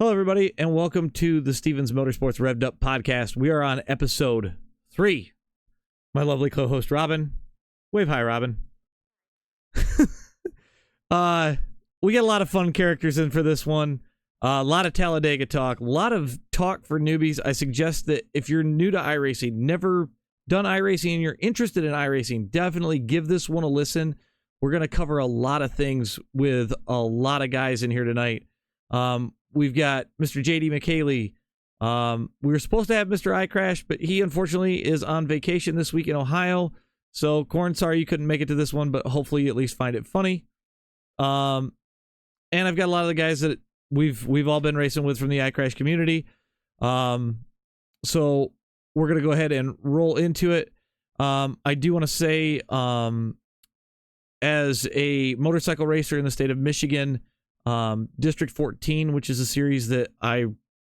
Hello, everybody, and welcome to the Stevens Motorsports Revved Up podcast. We are on episode 3. My lovely co-host, Robin. Wave hi, Robin. We got a lot of fun characters in for this one. A lot of Talladega talk, a lot of talk for newbies. I suggest that if you're new to iRacing, never done iRacing, and you're interested in iRacing, definitely give this one a listen. We're going to cover a lot of things with a lot of guys in here tonight. We've got Mr. JD McKaylee. We were supposed to have Mr. iCrash, but he unfortunately is on vacation this week in Ohio. So, Corn, sorry you couldn't make it to this one, but hopefully you at least find it funny. And I've got a lot of the guys that we've all been racing with from the iCrash community. So we're gonna go ahead and roll into it. I do want to say, as a motorcycle racer in the state of Michigan, District 14, which is a series that I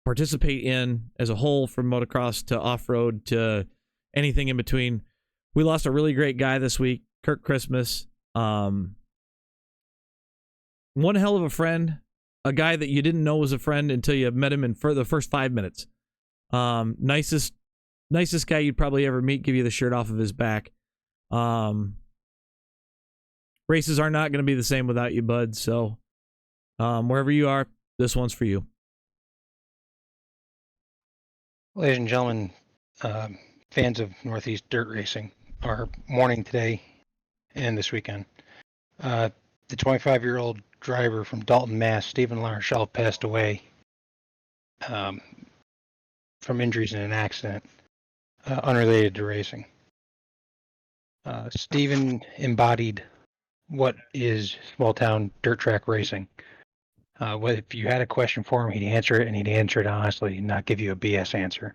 participate in as a whole, from motocross to off-road to anything in between. We lost a really great guy this week, Kirk Christmas. One hell of a friend, a guy that you didn't know was a friend until you met him for the first 5 minutes. Nicest guy you'd probably ever meet, give you the shirt off of his back. Races are not going to be the same without you, bud, so wherever you are, this one's for you. Ladies and gentlemen, fans of Northeast Dirt Racing, are mourning today and this weekend. The 25-year-old driver from Dalton, Mass, Stephen LaRochelle, passed away from injuries in an accident unrelated to racing. Stephen embodied what is small-town dirt track racing. If you had a question for him, he'd answer it, and he'd answer it honestly and not give you a BS answer.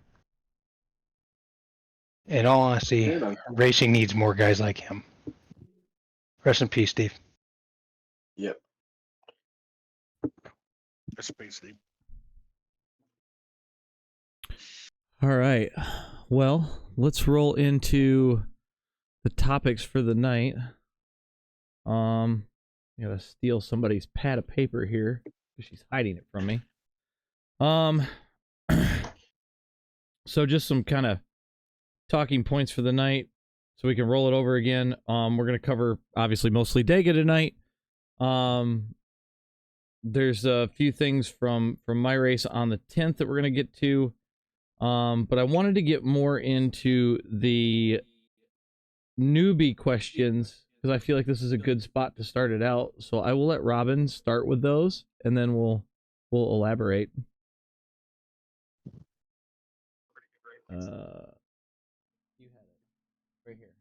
In all honesty, racing needs more guys like him. Rest in peace, Steve. Yep. Rest in peace, Steve. All right. Well, let's roll into the topics for the night. I gotta steal somebody's pad of paper here because she's hiding it from me. So just some kind of talking points for the night, so we can roll it over again. We're gonna cover obviously mostly Dega tonight. There's a few things from my race on the 10th that we're gonna get to. But I wanted to get more into the newbie questions because I feel like this is a good spot to start it out. So I will let Robin start with those, and then we'll elaborate. You had it right here.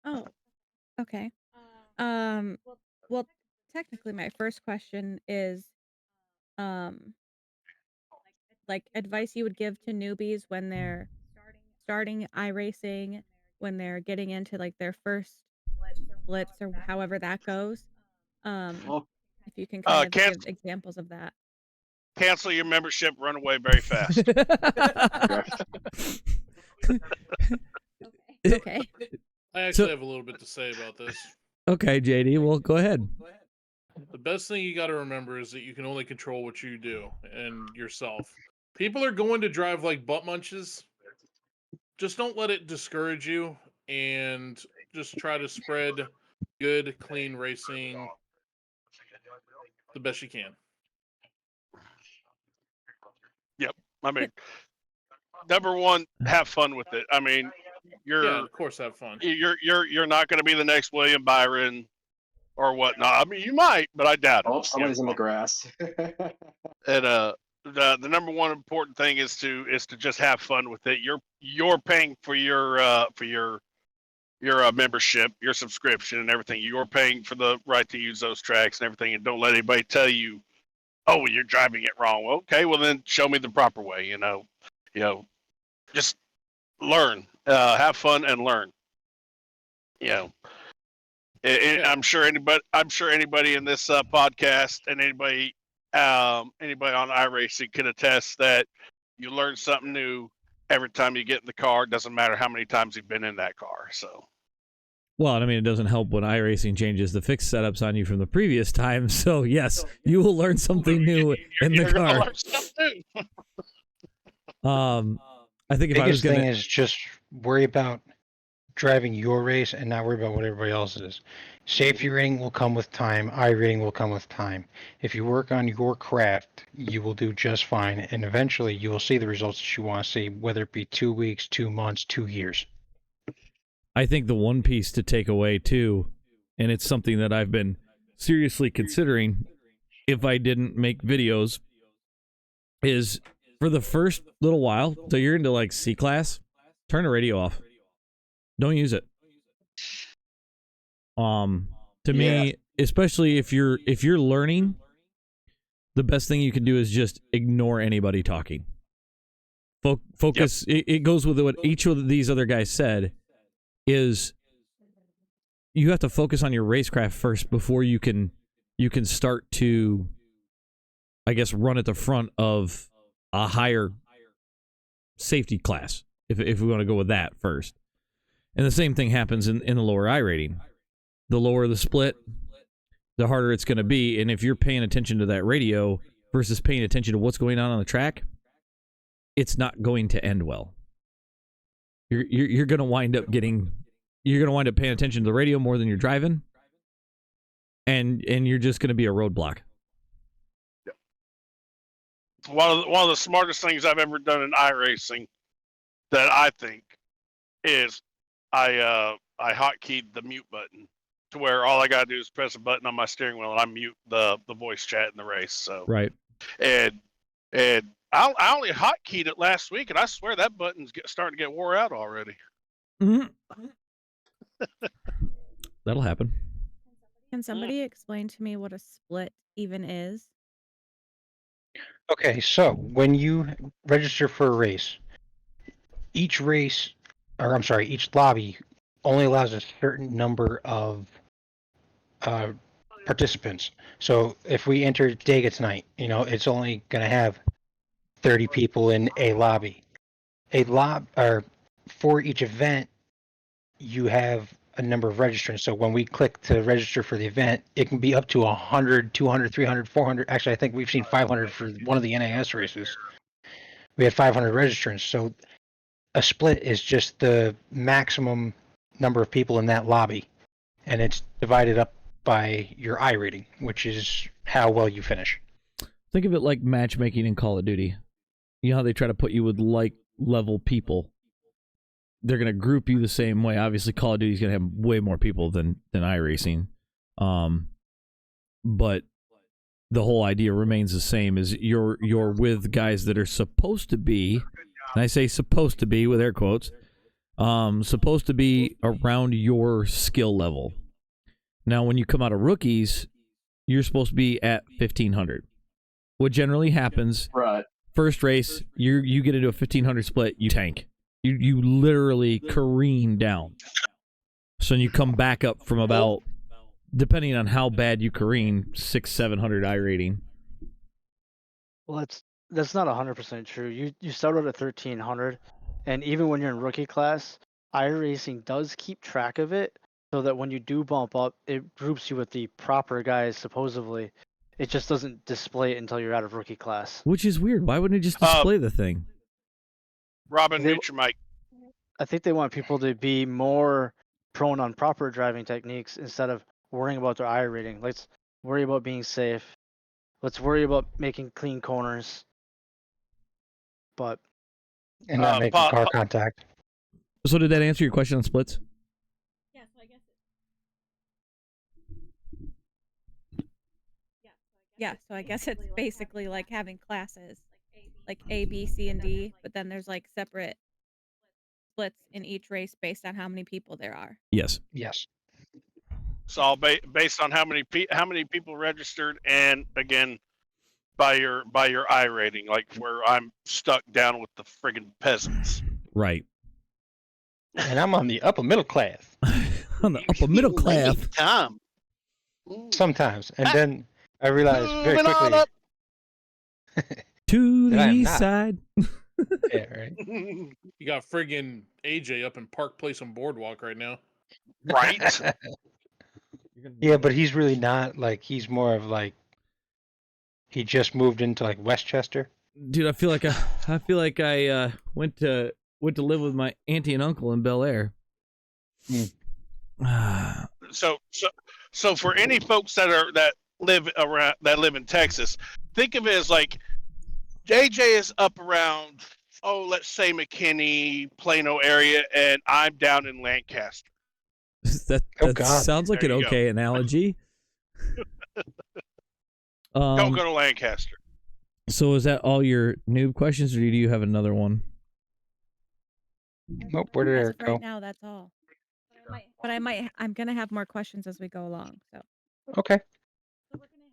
Oh, okay. Well, technically, my first question is, like advice you would give to newbies when they're starting iRacing, when they're getting into like their first blitz or however that goes. If you can kind of give examples of that. Cancel your membership, run away very fast. Okay. I actually have a little bit to say about this. Okay, JD, well, go ahead. The best thing you got to remember is that you can only control what you do and yourself. People are going to drive like butt munches. Just don't let it discourage you, and just try to spread good, clean racing the best you can. Yep. I mean, number one, have fun with it. I mean, of course, have fun. You're not going to be the next William Byron or whatnot. I mean, you might, but I doubt it. Oh, somebody's in the grass. And the number one important thing is to just have fun with it. You're paying for your membership, your subscription, and everything. You're paying for the right to use those tracks and everything. And don't let anybody tell you, "Oh, you're driving it wrong." Well, okay, well then show me the proper way. Just learn, have fun, and learn. I'm sure anybody in this podcast and anybody on iRacing can attest that you learn something new every time you get in the car. It doesn't matter how many times you've been in that car. So Well, I mean, it doesn't help when iRacing changes the fixed setups on you from the previous time. So, yes, you will learn something new in the You're gonna car. learn stuff too. I think if I was Biggest going thing to... is just worry about driving your race and not worry about what everybody else is. Safety rating will come with time. iRating will come with time. If you work on your craft, you will do just fine. And eventually you will see the results that you want to see, whether it be 2 weeks, 2 months, 2 years. I think the one piece to take away, too, and it's something that I've been seriously considering if I didn't make videos, is for the first little while, so you're into like C-Class, turn the radio off. Don't use it. To me, especially if you're learning, the best thing you can do is just ignore anybody talking. Focus. Yep. It goes with what each of these other guys said. Is you have to focus on your racecraft first before you can start to, I guess, run at the front of a higher safety class, if we want to go with that first. And the same thing happens in the lower iRating. The lower the split, the harder it's going to be. And if you're paying attention to that radio versus paying attention to what's going on the track, it's not going to end well. You're going to wind up paying attention to the radio more than you're driving, and you're just going to be a roadblock. One of the smartest things I've ever done in iRacing, that I think, is I hotkeyed the mute button to where all I gotta do is press a button on my steering wheel and I mute the voice chat in the race. So right, and I only hotkeyed it last week, and I swear that button's starting to get wore out already. Mm-hmm. That'll happen. Can somebody explain to me what a split even is? Okay, so when you register for a race, each lobby only allows a certain number of participants. So if we enter Dega tonight, it's only going to have 30 people in a lobby. For each event, you have a number of registrants. So when we click to register for the event, it can be up to 100, 200, 300, 400. Actually, I think we've seen 500 for one of the NAS races. We had 500 registrants. So a split is just the maximum number of people in that lobby, and it's divided up by your iRating, which is how well you finish. Think of it like matchmaking in Call of Duty. You know how they try to put you with like-level people? They're going to group you the same way. Obviously, Call of Duty is going to have way more people than iRacing. But the whole idea remains the same, is you're with guys that are supposed to be, and I say supposed to be with air quotes, supposed to be around your skill level. Now, when you come out of rookies, you're supposed to be at 1,500. What generally happens, right? First race, you get into a 1,500 split, you tank. You literally careen down. So you come back up from about, depending on how bad you careen, 600-700 iRating. Well, that's not 100% true. You start out at 1,300, and even when you're in rookie class, iRacing does keep track of it, so that when you do bump up, it groups you with the proper guys, supposedly. It just doesn't display it until you're out of rookie class. Which is weird. Why wouldn't it just display the thing? Robin, mute your mic. I think they want people to be more prone on proper driving techniques instead of worrying about their iRating. Let's worry about being safe. Let's worry about making clean corners. And not making car contact. So did that answer your question on splits? Yeah, so I guess it's basically like having classes, like A, B, C, and D, but then there's like separate splits in each race based on how many people there are. Yes. Yes. It's all based on how many people registered, and again, by your iRating, like where I'm stuck down with the friggin' peasants. Right. And I'm on the upper middle class. On the upper middle class. Tom. Sometimes, and then I realized very quickly. To the east side. Yeah, right. You got friggin' AJ up in Park Place on Boardwalk right now. Right? Yeah, but he's really not. Like, he's more of like, he just moved into like Westchester. Dude, I feel like I went to live with my auntie and uncle in Bel Air. So for any folks that live in Texas, think of it as like JJ is up around, let's say McKinney, Plano area, and I'm down in Lancaster. that Oh, God. sounds like There an you go. okay analogy. Don't go to Lancaster. So is that all your noob questions, or do you have another one? Nope, where did As Eric of go? right now, that's all. But I'm gonna have more questions as we go along. So Okay.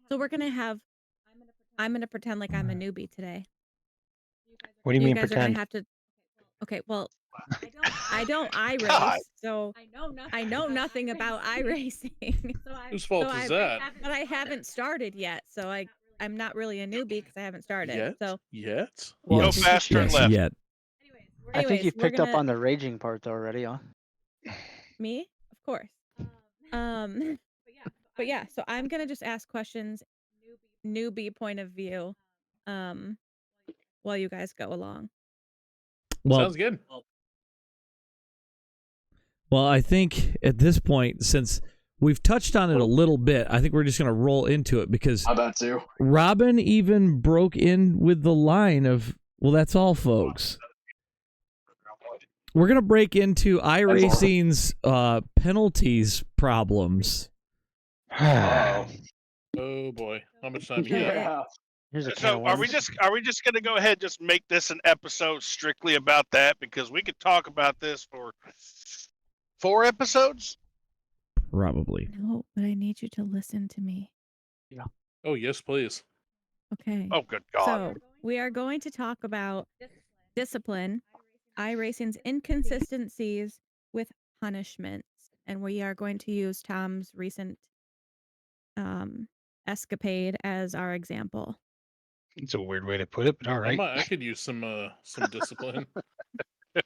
we're gonna have. I'm gonna pretend like I'm a newbie today. What do you You mean guys are pretend? gonna have to. Okay, well, I don't God. iRace, so I know nothing about iRacing. Whose fault is that? But I haven't started yet, so I'm not really a newbie because I haven't started. Yet? So Yet? Well, Go yes, faster and yes, left. yet. I think anyways, you we're picked up gonna- on the raging part already, huh? me, of course. But yeah, so I'm gonna just ask questions, newbie point of view, while you guys go along. Well, Sounds good. well, I think at this point, since we've touched on it a little bit, I think we're just gonna roll into it because How about you? Robin even broke in with the line of, "Well, that's all, folks." We're gonna break into iRacing's penalties problems. Oh, Oh boy, how much time you got? yeah. Here's a can So of are we worms. just gonna go ahead and just make this an episode strictly about that, because we could talk about this for 4 episodes? Probably. No, but I need you to listen to me. Oh yes, please. Okay. Oh, good God. So we are going to talk about discipline, iRacing's inconsistencies with punishments, and we are going to use Tom's recent escapade as our example. It's a weird way to put it, but all right. I could use some discipline. Okay.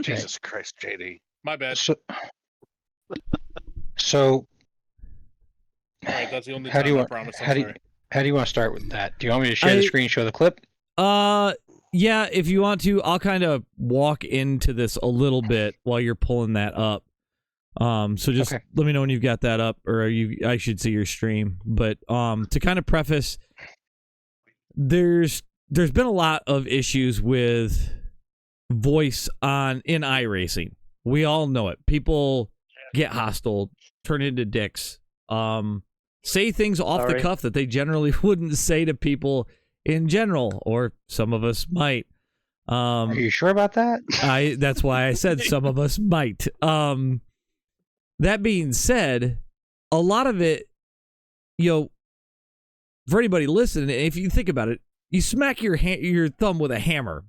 Jesus Christ, JD. My bad. So All right, that's the only how do time you I want? promise. How I'm do you, sorry. how do you want to start with that? Do you want me to share the screen, show the clip? Yeah, if you want to, I'll kind of walk into this a little bit while you're pulling that up. So just Okay. let me know when you've got that up, or I should see your stream. But to kind of preface, there's been a lot of issues with voice in iRacing. We all know it. People get hostile, turn into dicks, say things off the cuff that they generally wouldn't say to people in general, or some of us might. Are you sure about that? That's why I said some of us might. That being said, a lot of it, for anybody listening, if you think about it, you smack your thumb with a hammer.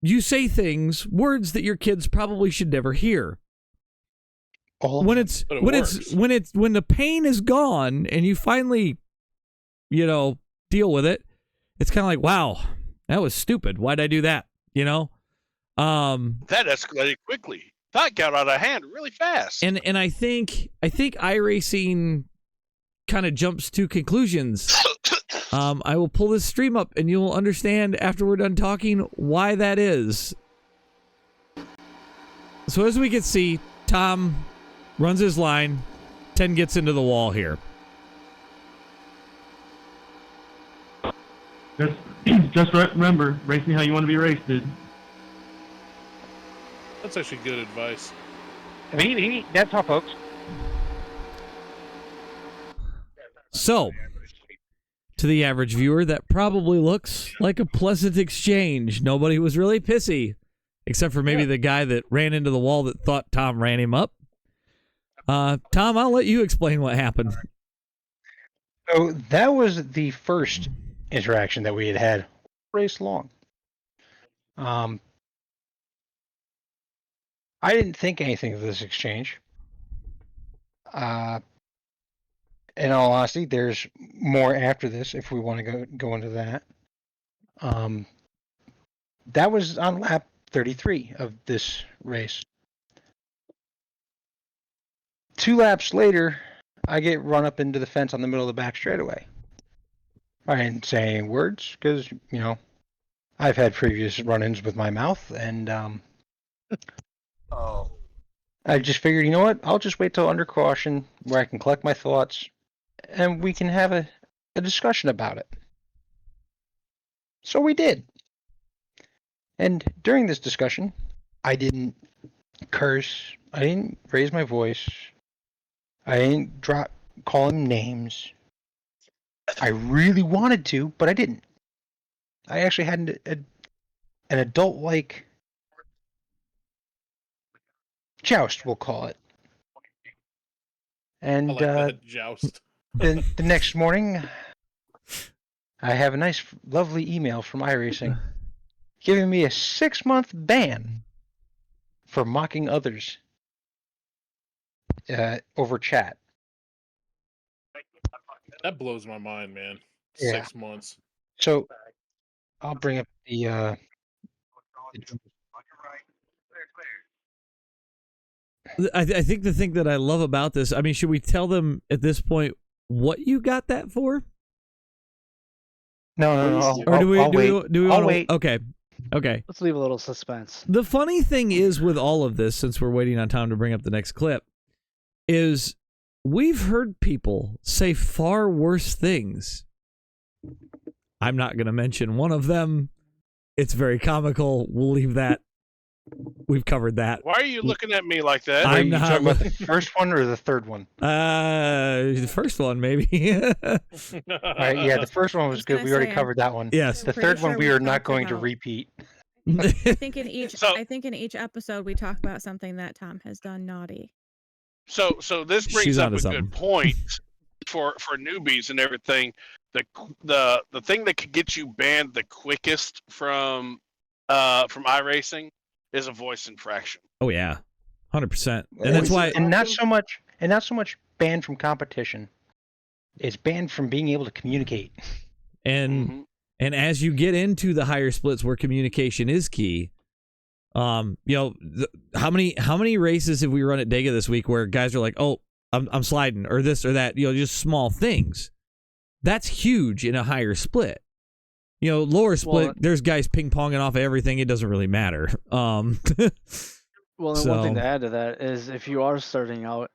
You say words that your kids probably should never hear. When the pain is gone and you finally, deal with it, it's kind of like, wow, that was stupid. Why'd I do that? That escalated quickly. That got out of hand really fast. And I think iRacing kind of jumps to conclusions. I will pull this stream up and you'll understand after we're done talking why that is. So as we can see, Tom runs his line, 10 gets into the wall here. Just remember, racing how you want to be raced, dude. That's actually good advice. I mean, that's all, folks. So, to the average viewer, that probably looks like a pleasant exchange. Nobody was really pissy, except for maybe the guy that ran into the wall that thought Tom ran him up. Tom, I'll let you explain what happened. So that was the first interaction that we had race long. I didn't think anything of this exchange. In all honesty, there's more after this if we want to go into that. That was on lap 33 of this race. 2 laps later, I get run up into the fence on the middle of the back straightaway. I didn't say any words because, I've had previous run-ins with my mouth, and I just figured, you know what? I'll just wait till under caution where I can collect my thoughts, and we can have a discussion about it. So we did. And during this discussion, I didn't curse. I didn't raise my voice. I didn't call him names. I really wanted to, but I didn't. I actually had an adult-like joust, we'll call it. And I like that joust. the next morning, I have a nice, lovely email from iRacing giving me a 6-month ban for mocking others over chat. That blows my mind, man. Yeah. 6 months. So I'll bring up the I think the thing that I love about this, I mean, should we tell them at this point what you got that for? No. Or do we I'll wait. Okay. Let's leave a little suspense. The funny thing is with all of this, since we're waiting on Tom to bring up the next clip, is we've heard people say far worse things. I'm not going to mention one of them. It's very comical. We'll leave that. We've covered that. Why are you looking at me like that? Are you talking about the first one or the third one? The first one, maybe. All right, yeah, the first one was good. We already covered that one. Yes. The Pretty third one sure we we are not talked going to about- repeat. I think in each So- I think in each episode we talk about something that Tom has done naughty. So this brings She's up onto a something. good point for newbies and everything. The thing that could get you banned the quickest from iRacing is a voice infraction. Oh yeah, 100%. And that's why. And not so much banned from competition. It's banned from being able to communicate. And as you get into the higher splits where communication is key, how many races have we run at Dega this week where guys are like, oh, I'm sliding or this or that, just small things. That's huge in a higher split. Lower split, there's guys ping-ponging off of everything. It doesn't really matter. Well, and one thing So- to add to that is if you are starting out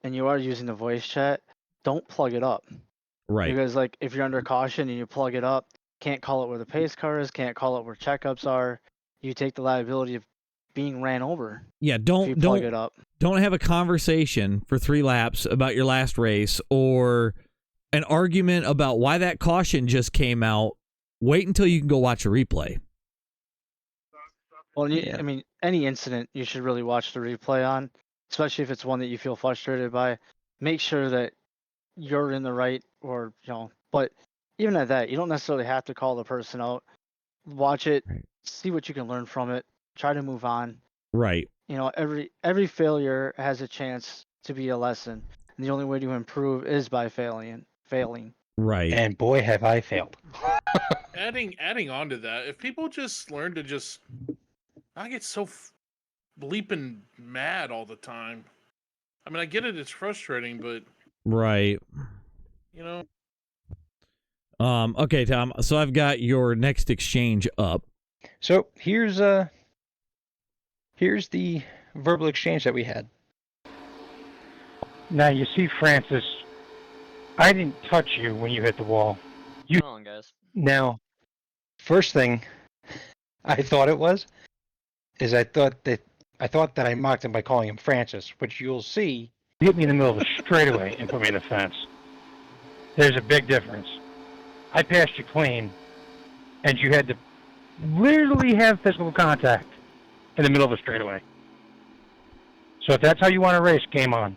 and you are using the voice chat, don't plug it up. Right. Because if you're under caution and you plug it up, can't call it where the pace car is, can't call it where checkups are, you take the liability of being ran over. Yeah, If you don't plug it up. don't have a conversation for 3 laps about your last race or an argument about why that caution just came out. Wait until you can go watch a replay. Well, Yeah. I mean, any incident you should really watch the replay on, especially if it's one that you feel frustrated by. Make sure that you're in the right, or but even at that, you don't necessarily have to call the person out. Watch it, Right. see what you can learn from it, try to move on. Right. Every failure has a chance to be a lesson, and the only way to improve is by failing. Right. And boy, have I failed. Adding on to that, if people just learn to just not get so bleeping mad all the time. I mean, I get it; it's frustrating, but Right. Okay, Tom. So I've got your next exchange up. So here's the verbal exchange that we had. Now you see, Francis, I didn't touch you when you hit the wall. Come on, guys. Now, first thing I thought it was is I thought that I mocked him by calling him Francis, which you'll see hit me in the middle of the straightaway and put me in the fence. There's a big difference. I passed you clean, and you had to literally have physical contact in the middle of a straightaway. So if that's how you want to race, game on.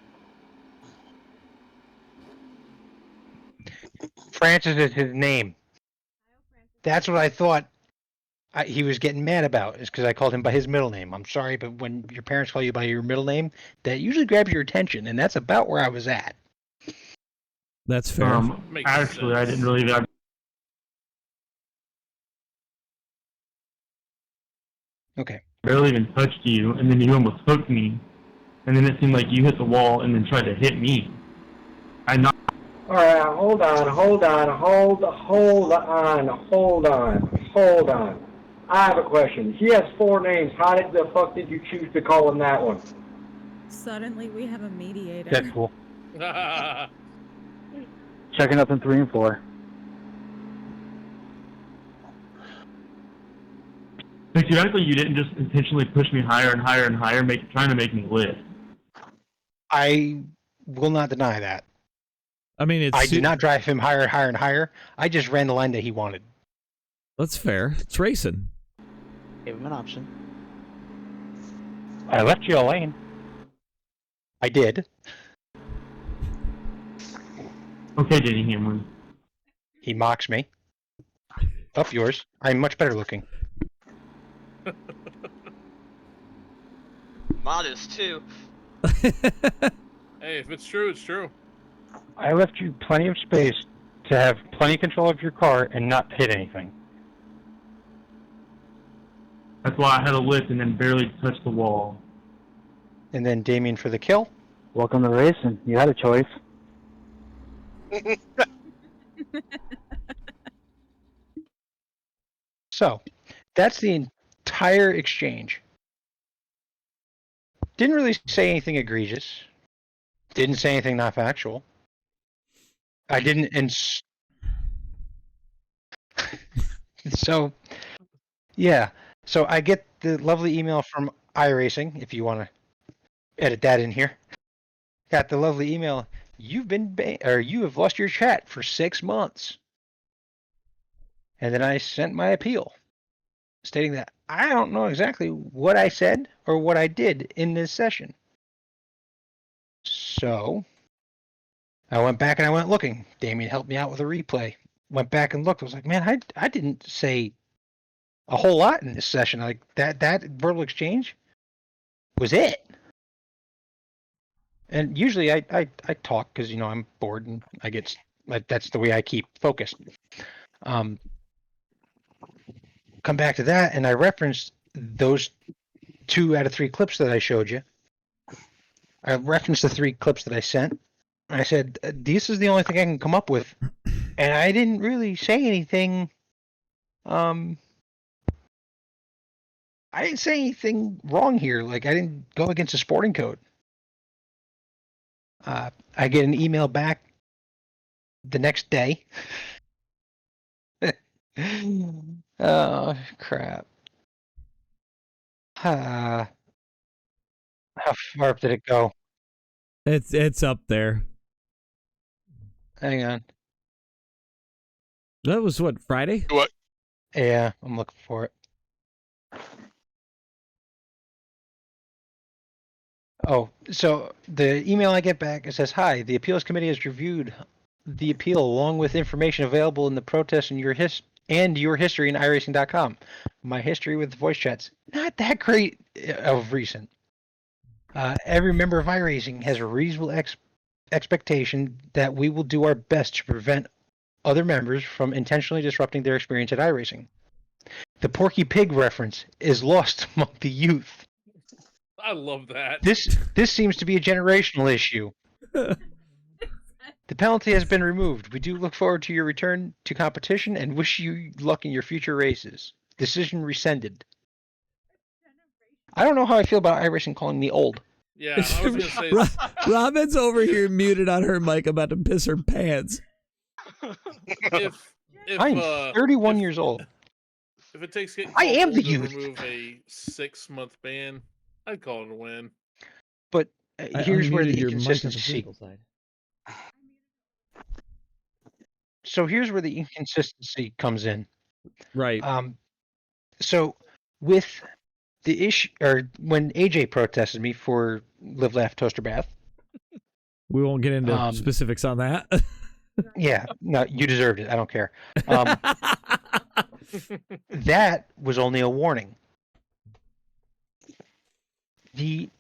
Francis is his name. That's what I thought he was getting mad about, is because I called him by his middle name. I'm sorry, but when your parents call you by your middle name, that usually grabs your attention, and that's about where I was at. That's fair. Makes Actually, I sense. didn't really. Okay. barely even touched you, and then you almost hooked me. and then it seemed like you hit the wall and then tried to hit me. I knocked. All right, hold on. I have a question. He has 4 names. How the fuck did you choose to call him that one? Suddenly we have a mediator. That's cool. Checking up in 3 and 4. But theoretically, you didn't just intentionally push me higher and higher and higher, trying to make me lift. I will not deny that. I mean, I did not drive him higher and higher and higher. I just ran the line that he wanted. That's fair. It's racing. Gave him an option. I left you a lane. I did. Okay, Danny Hamlin. He mocks me. Up yours. I'm much better looking. Modest too. Hey, if it's true, it's true. I left you plenty of space to have plenty of control of your car and not hit anything. That's why I had a lift and then barely touched the wall. And then Damien for the kill. Welcome to racing. You had a choice. So, that's the entire exchange. Didn't really say anything egregious. Didn't say anything not factual. I didn't, and so, yeah. So I get the lovely email from iRacing, if you want to edit that in here. Got the lovely email. You've been you have lost your chat for 6 months. And then I sent my appeal, stating that I don't know exactly what I said or what I did in this session. So I went back and I went looking. Damien helped me out with a replay. Went back and looked. I was like, man, I didn't say a whole lot in this session. Like that verbal exchange was it. And usually I talk because I'm bored and that's the way I keep focused. Come back to that, and I referenced those 2 out of 3 clips that I showed you. I referenced the 3 clips that I sent. I said, this is the only thing I can come up with. And I didn't really say anything. I didn't say anything wrong here. Like, I didn't go against the sporting code. I get an email back the next day. Oh, crap. How far up did it go? It's up there. Hang on. That was what, Friday? What? Yeah, I'm looking for it. Oh, so the email I get back, it says, "Hi, the appeals committee has reviewed the appeal along with information available in the protest and your history in iRacing.com. My history with the voice chats, not that great of recent. Every member of iRacing has a reasonable expectation that we will do our best to prevent other members from intentionally disrupting their experience at iRacing. The Porky Pig reference is lost among the youth. I love that. This seems to be a generational issue. The penalty has been removed. We do look forward to your return to competition and wish you luck in your future races. Decision rescinded." I don't know how I feel about iRacing calling me old. Yeah, I was gonna say. Robin's over here muted on her mic, about to piss her pants. If I'm 31 years old. If it takes getting I am old the to youth. remove a 6-month ban, I'd call it a win. But here's where the your mic on the inconsistency. physical side. So here's where the inconsistency comes in. Right. So with the issue, or when AJ protested me for Live Laugh Toaster Bath. We won't get into specifics on that. Yeah, no, you deserved it. I don't care. That was only a warning. It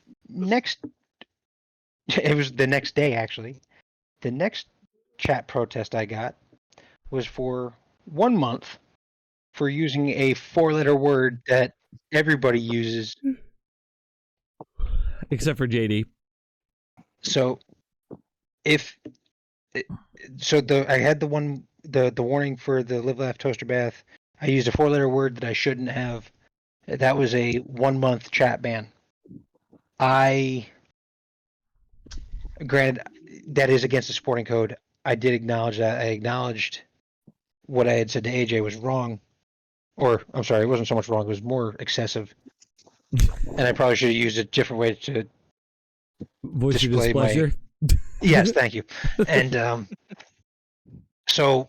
was the next day, actually. The next chat protest I got was for 1 month for using a 4-letter word that everybody uses. Except for JD. So if I had the warning for the Live Laugh Toaster Bath. I used a 4-letter word that I shouldn't have. That was a 1-month chat ban. Granted, that is against the sporting code. I did acknowledge that. I acknowledged what I had said to AJ was wrong. Or, I'm sorry, it wasn't so much wrong, it was more excessive. And I probably should have used a different way to Voice your display my... displeasure. Yes, thank you. And so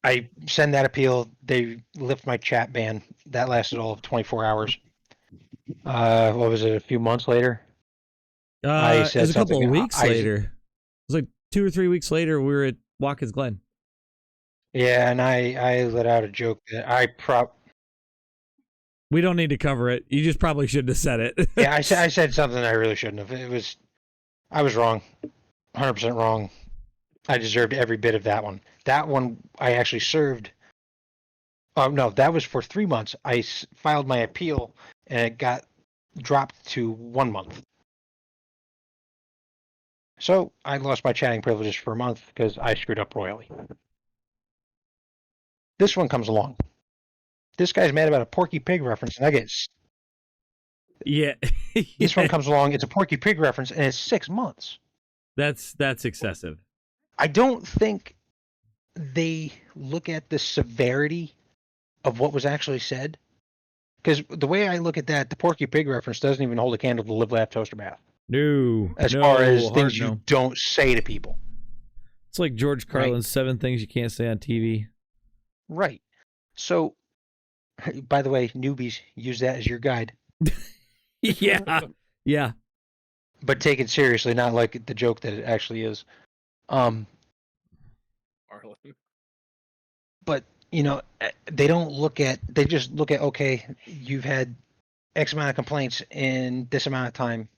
I send that appeal. They lift my chat ban. That lasted all of 24 hours. What was it, a few months later? I It said was a couple something. of weeks later. It was like 2 or 3 weeks later. We were at Watkins Glen. Yeah, and I let out a joke that We don't need to cover it. You just probably shouldn't have said it. yeah, I said something I really shouldn't have. I was wrong, 100% wrong. I deserved every bit of that one. That one I actually served. Oh no, that was for 3 months. I filed my appeal, and it got dropped to 1 month. So I lost my chatting privileges for a month because I screwed up royally. This one comes along. This guy's mad about a Porky Pig reference, and I get... Yeah. This one comes along, it's a Porky Pig reference, and it's 6 months. That's excessive. I don't think they look at the severity of what was actually said. Because the way I look at that, the Porky Pig reference doesn't even hold a candle to the Live Laugh Toaster Bath. No. As far as things you don't say to people. It's like George Carlin's 7 Things You Can't Say on TV. Right. So, by the way, newbies, use that as your guide. Yeah. Yeah. But take it seriously, not like the joke that it actually is. Marlon. But, you know, they just look at, okay, you've had X amount of complaints in this amount of time.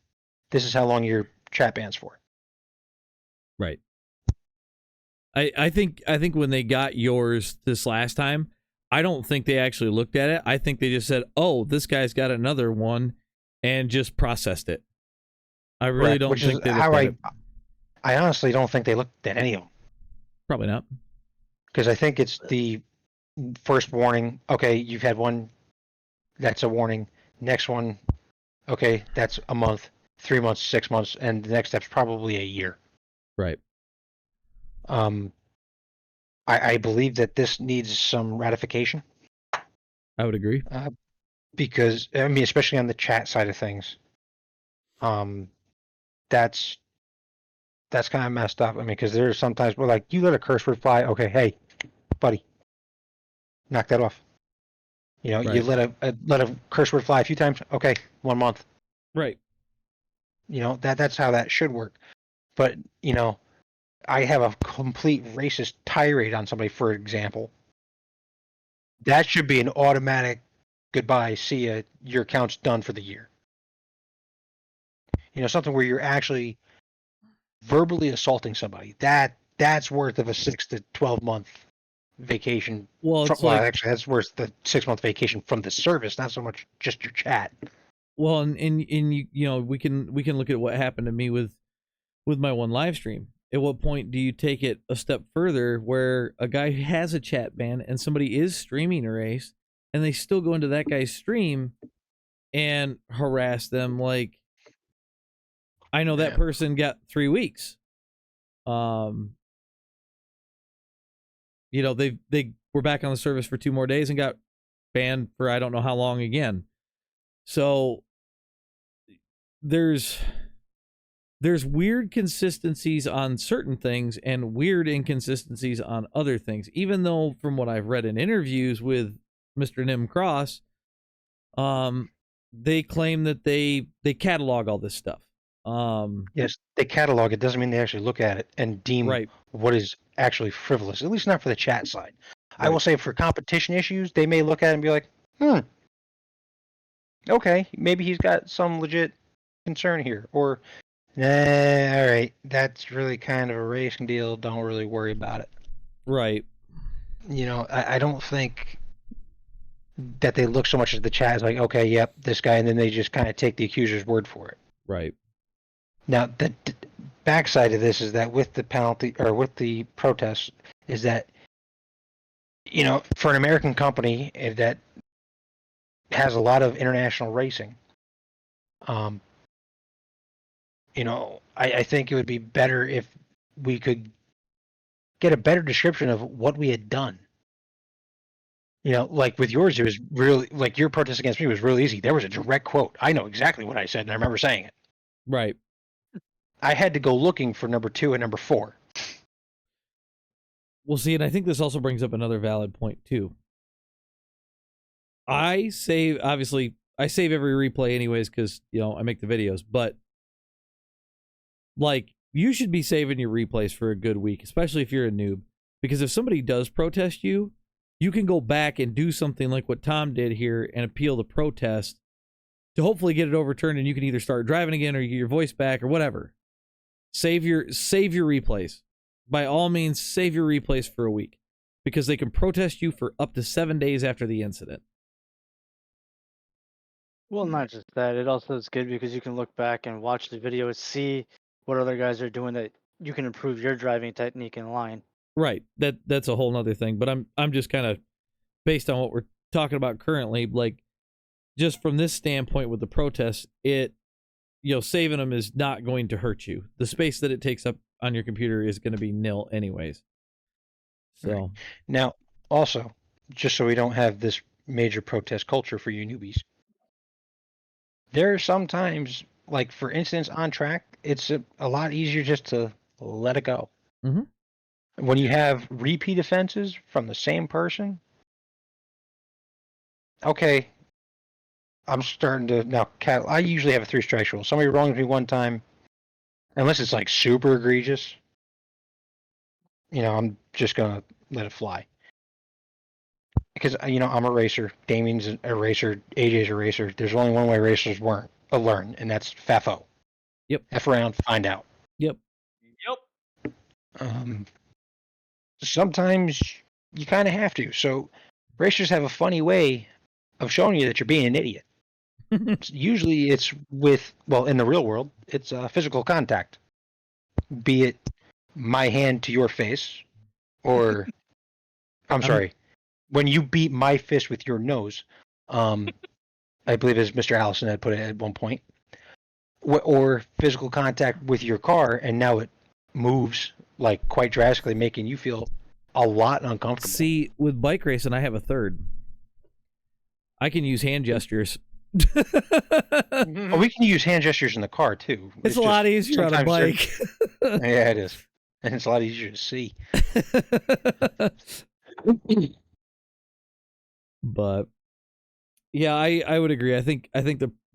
This is how long your chat ban's for. Right. I think when they got yours this last time, I don't think they actually looked at it. I think they just said, "Oh, this guy's got another one," and just processed it. I really don't think they looked at it. I honestly don't think they looked at any of them. Probably not. Because I think it's the first warning. Okay, you've had one. That's a warning. Next one. Okay, that's a month. 3 months, 6 months, and the next step's probably a year. Right. I believe that this needs some ratification. I would agree. Because, I mean, especially on the chat side of things, that's kind of messed up. I mean, because there's sometimes we're like, you let a curse word fly. Okay, hey, buddy, knock that off. You know, Right. you let a curse word fly a few times. Okay, 1 month. Right. You know, that's how that should work. But, you know, I have a complete racist tirade on somebody, for example. That should be an automatic goodbye, see ya, your account's done for the year. You know, something where you're actually verbally assaulting somebody. That's worth of a 6 to 12 month vacation. Well, it's actually, that's worth the 6 month vacation from the service, not so much just your chat. Well, and you know, we can look at what happened to me with my one live stream. At what point do you take it a step further where a guy has a chat ban and somebody is streaming a race and they still go into that guy's stream and harass them? Like, I know that person got 3 weeks. You know, they were back on the service for 2 more days and got banned for I don't know how long again. So there's weird consistencies on certain things and weird inconsistencies on other things. Even though from what I've read in interviews with Mr. Nim Cross, they claim that they catalog all this stuff. Yes, they catalog it. Doesn't mean they actually look at it and deem what is actually frivolous, at least not for the chat side. I will say for competition issues, they may look at it and be like, okay, maybe he's got some legit concern here. Or, nah, all right, that's really kind of a racing deal. Don't really worry about it. Right. You know, I don't think that they look so much at the chat as like, okay, yep, this guy, and then they just kind of take the accuser's word for it. Right. Now, the backside of this is that with the penalty or with the protests, is that for an American company that has a lot of international racing, I think it would be better if we could get a better description of what we had done. Like with yours, it was really like your protest against me was really easy. There was a direct quote. I know exactly what I said, and I remember saying it. Right. I had to go looking for number 2 and number 4. Well, see, and I think this also brings up another valid point too. I save every replay anyways because I make the videos, but like you should be saving your replays for a good week, especially if you're a noob, because if somebody does protest you, you can go back and do something like what Tom did here and appeal the protest to hopefully get it overturned, and you can either start driving again or you get your voice back or whatever. Save your replays. By all means, save your replays for a week because they can protest you for up to 7 days after the incident. Well, not just that. It also is good because you can look back and watch the video and see what other guys are doing that you can improve your driving technique in line. Right. That's a whole nother thing. But I'm just kind of based on what we're talking about currently, like just from this standpoint with the protests, saving them is not going to hurt you. The space that it takes up on your computer is going to be nil anyways. So right. Now, also, just so we don't have this major protest culture for you newbies, there are sometimes, like for instance, on track, it's a lot easier just to let it go. Mm-hmm. When you have repeat offenses from the same person, okay, I'm starting to now. I usually have a 3 strikes rule. Somebody wrongs me one time, unless it's like super egregious, I'm just gonna let it fly. Because I'm a racer. Damien's a racer. AJ's a racer. There's only one way racers learn, and that's FAFO. Yep. F around, find out. Yep. Sometimes you kind of have to. So racers have a funny way of showing you that you're being an idiot. Usually it's in the real world, it's physical contact. Be it my hand to your face, or I'm sorry, when you beat my fist with your nose, I believe as Mr. Allison had put it at one point, or physical contact with your car, and now it moves like quite drastically, making you feel a lot uncomfortable. See, with bike racing, I have a third. I can use hand gestures. Well, we can use hand gestures in the car too. It's a lot easier on a bike. Yeah, it is, and it's a lot easier to see. But yeah, I would agree. I think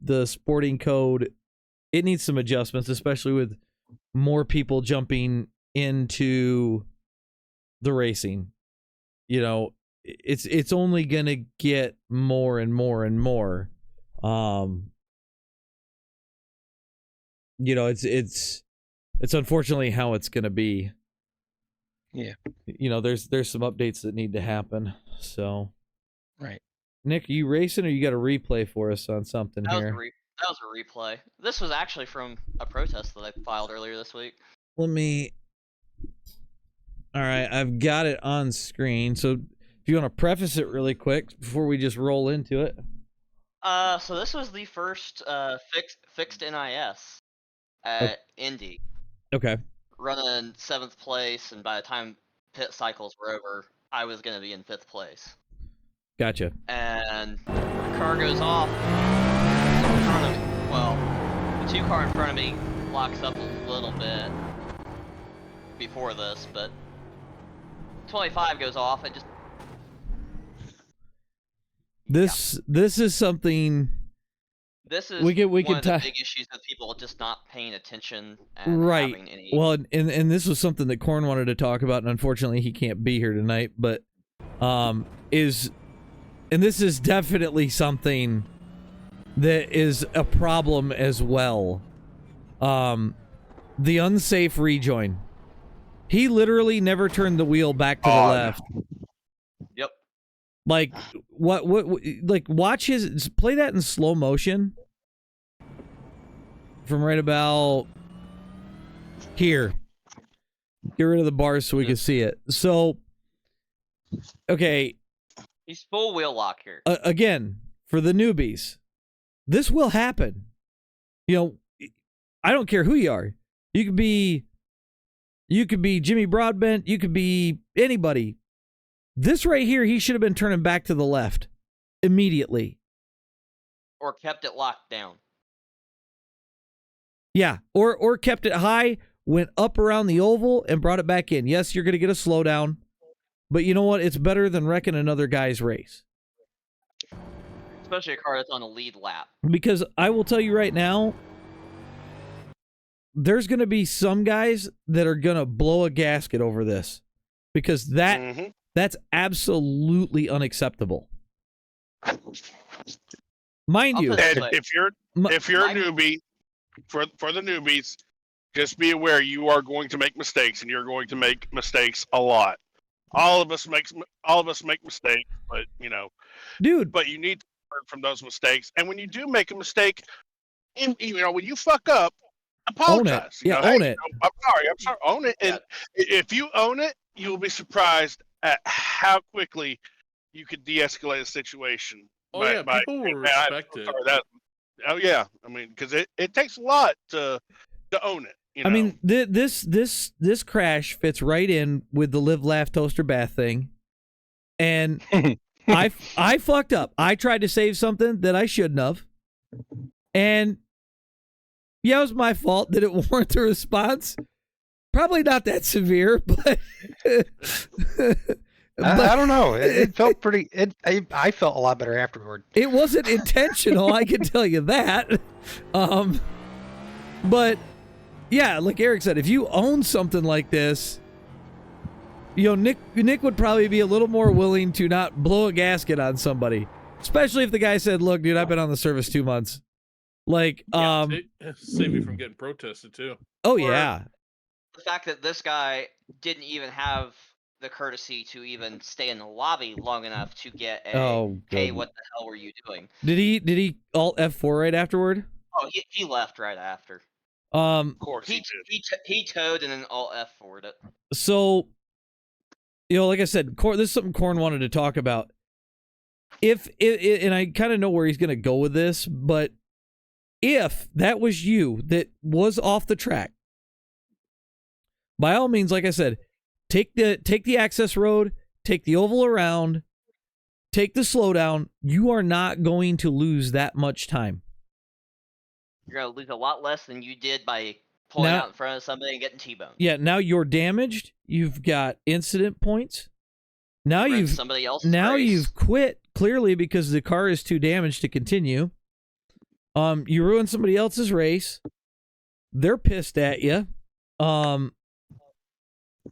the sporting code, it needs some adjustments, especially with more people jumping into the racing. It's only gonna get more and more and more. It's unfortunately how it's gonna be. Yeah. There's some updates that need to happen. So. Right. Nick, are you racing or you got a replay for us on something here? That was a replay. This was actually from a protest that I filed earlier this week. All right, I've got it on screen. So if you want to preface it really quick before we just roll into it. So this was the first fixed NIS at Indy. Okay. Running 7th place, and by the time pit cycles were over, I was going to be in 5th place. Gotcha. And the car goes off in front of me. Well, the 2 car in front of me locks up a little bit before this, but 25 goes off and just... This is something... This is we one of the big issues with people just not paying attention and right. having any... Well, and this was something that Korn wanted to talk about, and unfortunately he can't be here tonight, but and this is definitely something that is a problem as well. The unsafe rejoin. He literally never turned the wheel back to the left. Yep. Like what like watch play that in slow motion from right about Here. Get rid of the bars so we can see it. So, okay. He's full wheel lock here. Again, for the newbies, this will happen. You know, I don't care who you are. You could be Jimmy Broadbent. You could be anybody. This right here, he should have been turning back to the left immediately. Or kept it locked down. Yeah, or kept it high, went up around the oval, and brought it back in. Yes, you're going to get a slowdown, but you know what? It's better than wrecking another guy's race. Especially a car that's on a lead lap. Because I will tell you right now, there's going to be some guys that are going to blow a gasket over this. Because that's absolutely unacceptable. Mind you, and if you're a newbie, for the newbies, just be aware you are going to make mistakes, and you're going to make mistakes a lot. All of us make mistakes, but dude. But you need to learn from those mistakes. And when you do make a mistake, when you fuck up, apologize. Own it. Own it. I'm sorry. Own it. And if you own it, you will be surprised at how quickly you could de-escalate a situation. People will respect it. Oh yeah, I mean, because it takes a lot to own it. I mean, this crash fits right in with the live, laugh, toaster, bath thing, and I fucked up. I tried to save something that I shouldn't have, and yeah, it was my fault. Did it warrant a response? Probably not that severe, but I don't know. It felt pretty. I felt a lot better afterward. It wasn't intentional, I can tell you that. But yeah, like Eric said, if you own something like this, Nick would probably be a little more willing to not blow a gasket on somebody, especially if the guy said, "Look, dude, I've been on the service 2 months." Like, save you from getting protested too. Oh yeah. The fact that this guy didn't even have the courtesy to even stay in the lobby long enough to get hey, what the hell were you doing? Did he alt F4 right afterward? Oh, he left right after. Of course he did. He towed and then alt F4'd it. So, like I said, this is something Corn wanted to talk about. And I kind of know where he's going to go with this, but if that was you that was off the track, by all means, like I said, take the access road, take the oval around, take the slowdown. You are not going to lose that much time. You're going to lose a lot less than you did by pulling out in front of somebody and getting T-boned. Yeah, now you're damaged. You've got incident points. Now you've quit clearly because the car is too damaged to continue. You ruined somebody else's race. They're pissed at you.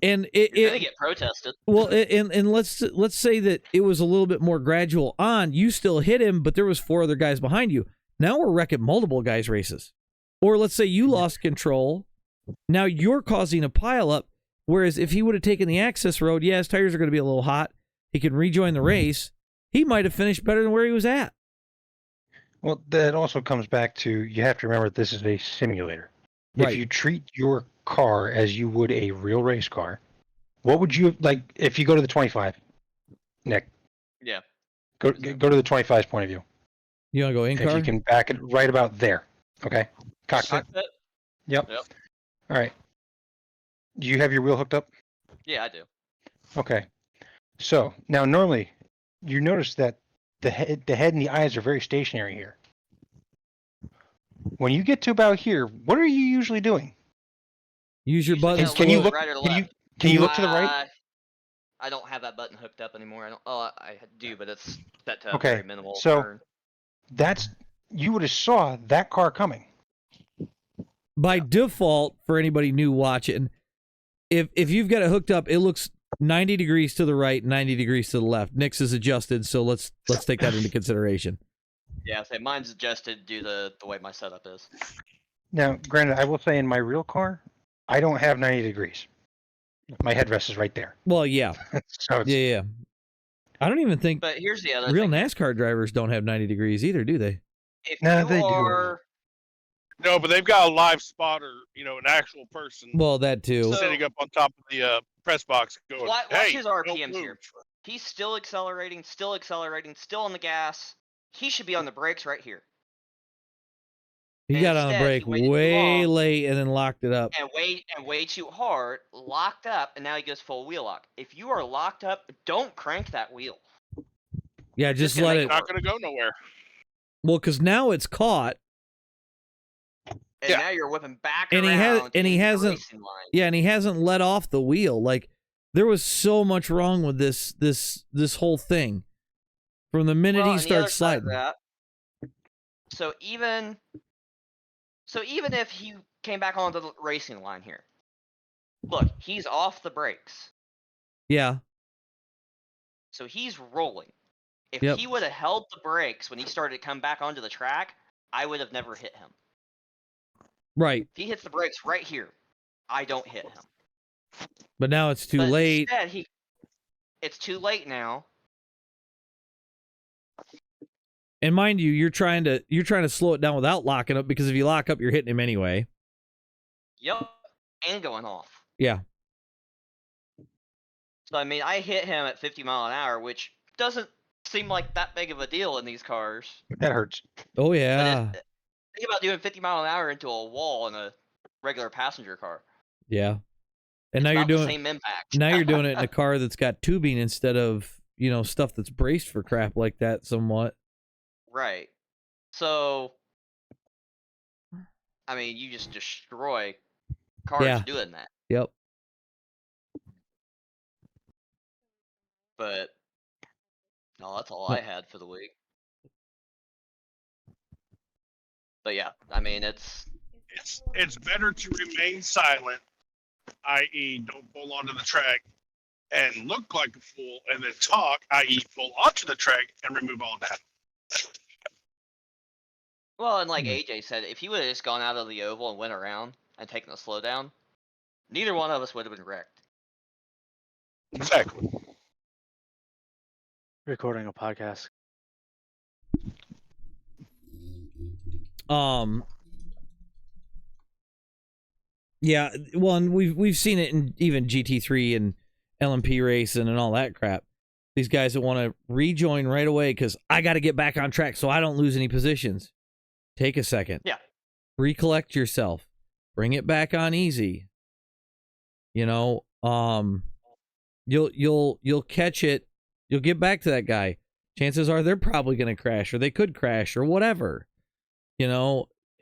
And you're gonna get protested. Well, and let's say that it was a little bit more gradual on. You still hit him, but there was 4 other guys behind you. Now we're wrecking multiple guys' races. Or let's say you lost control. Now you're causing a pileup. Whereas if he would have taken the access road, yeah, his tires are going to be a little hot. He can rejoin the race. He might have finished better than where he was at. Well, that also comes back to, you have to remember this is a simulator. Right. If you treat your car as you would a real race car, what would you like if you go to the 25, Nick? Yeah. Go to the 25's point of view. You want to go in car? If you can back it right about there. Okay. Cockpit. Yep. All right. Do you have your wheel hooked up? Yeah, I do. Okay. So now normally you notice that the head and the eyes are very stationary here. When you get to about here, what are you usually doing? Use your buttons. Can you look? Right or Can you look to the right? I don't have that button hooked up anymore. I do, but it's set to okay. very minimal. So turn. You would have saw that car coming. By default, for anybody new watching, if you've got it hooked up, it looks 90 degrees to the right, 90 degrees to the left. Nick's is adjusted, so let's take that into consideration. Yeah, mine's adjusted due to the way my setup is. Now, granted, I will say in my real car, I don't have 90 degrees. My headrest is right there. Well, yeah. So yeah. I don't even think but here's the other real thing. NASCAR drivers don't have 90 degrees either, do they? If no, you they are No, but they've got a live spotter, an actual person Well, that too. sitting up on top of the press box going, Watch hey, his don't RPMs move. here. He's still accelerating, still on the gas. He should be on the brakes right here. He got on the Instead, brake he waited too way long. late and then locked it up. And way too hard, locked up, and now he goes full wheel lock. If you are locked up, don't crank that wheel. Yeah, You're just gonna let make it. It's not going to go nowhere. Well, because now it's caught, And Yeah. now you're whipping back and around. he into the hasn't. racing line. Yeah, and he hasn't let off the wheel. Like there was so much wrong with this whole thing from the minute Well, he on the started other side of sliding. that, so even if he came back onto the racing line here, look, he's off the brakes, Yeah, so he's rolling. If Yep. he would have held the brakes when he started to come back onto the track, I would have never hit him. right. If he hits the brakes right here, I don't hit him. But now it's too But late. instead, it's too late now. And mind you, you're trying to slow it down without locking up, because if you lock up, you're hitting him anyway. Yep, and going off. Yeah. So I mean, I hit him at 50 mile an hour, which doesn't seem like that big of a deal in these cars. That hurts. Oh But yeah. think about doing 50 mile an hour into a wall in a regular passenger car. Yeah. And It's now you're not the doing same impact. now you're doing it in a car that's got tubing instead of, stuff that's braced for crap like that somewhat. Right. So, I mean, you just destroy cars Yeah. doing that. Yep. But no, that's all I had for the week. But yeah, I mean, it's It's better to remain silent, i.e., don't pull onto the track and look like a fool, and then talk, i.e., pull onto the track and remove all that. well, and like AJ said, if he would have just gone out of the oval and went around and taken a slowdown, neither one of us would have been wrecked. Exactly. Recording a podcast. Yeah, well, and we've seen it in even GT3 and LMP racing and all that crap. These guys that want to rejoin right away because I got to get back on track so I don't lose any positions. Take a second. Yeah. Recollect yourself. Bring it back on easy. You'll catch it. You'll get back to that guy. Chances are they're probably going to crash, or they could crash, or whatever.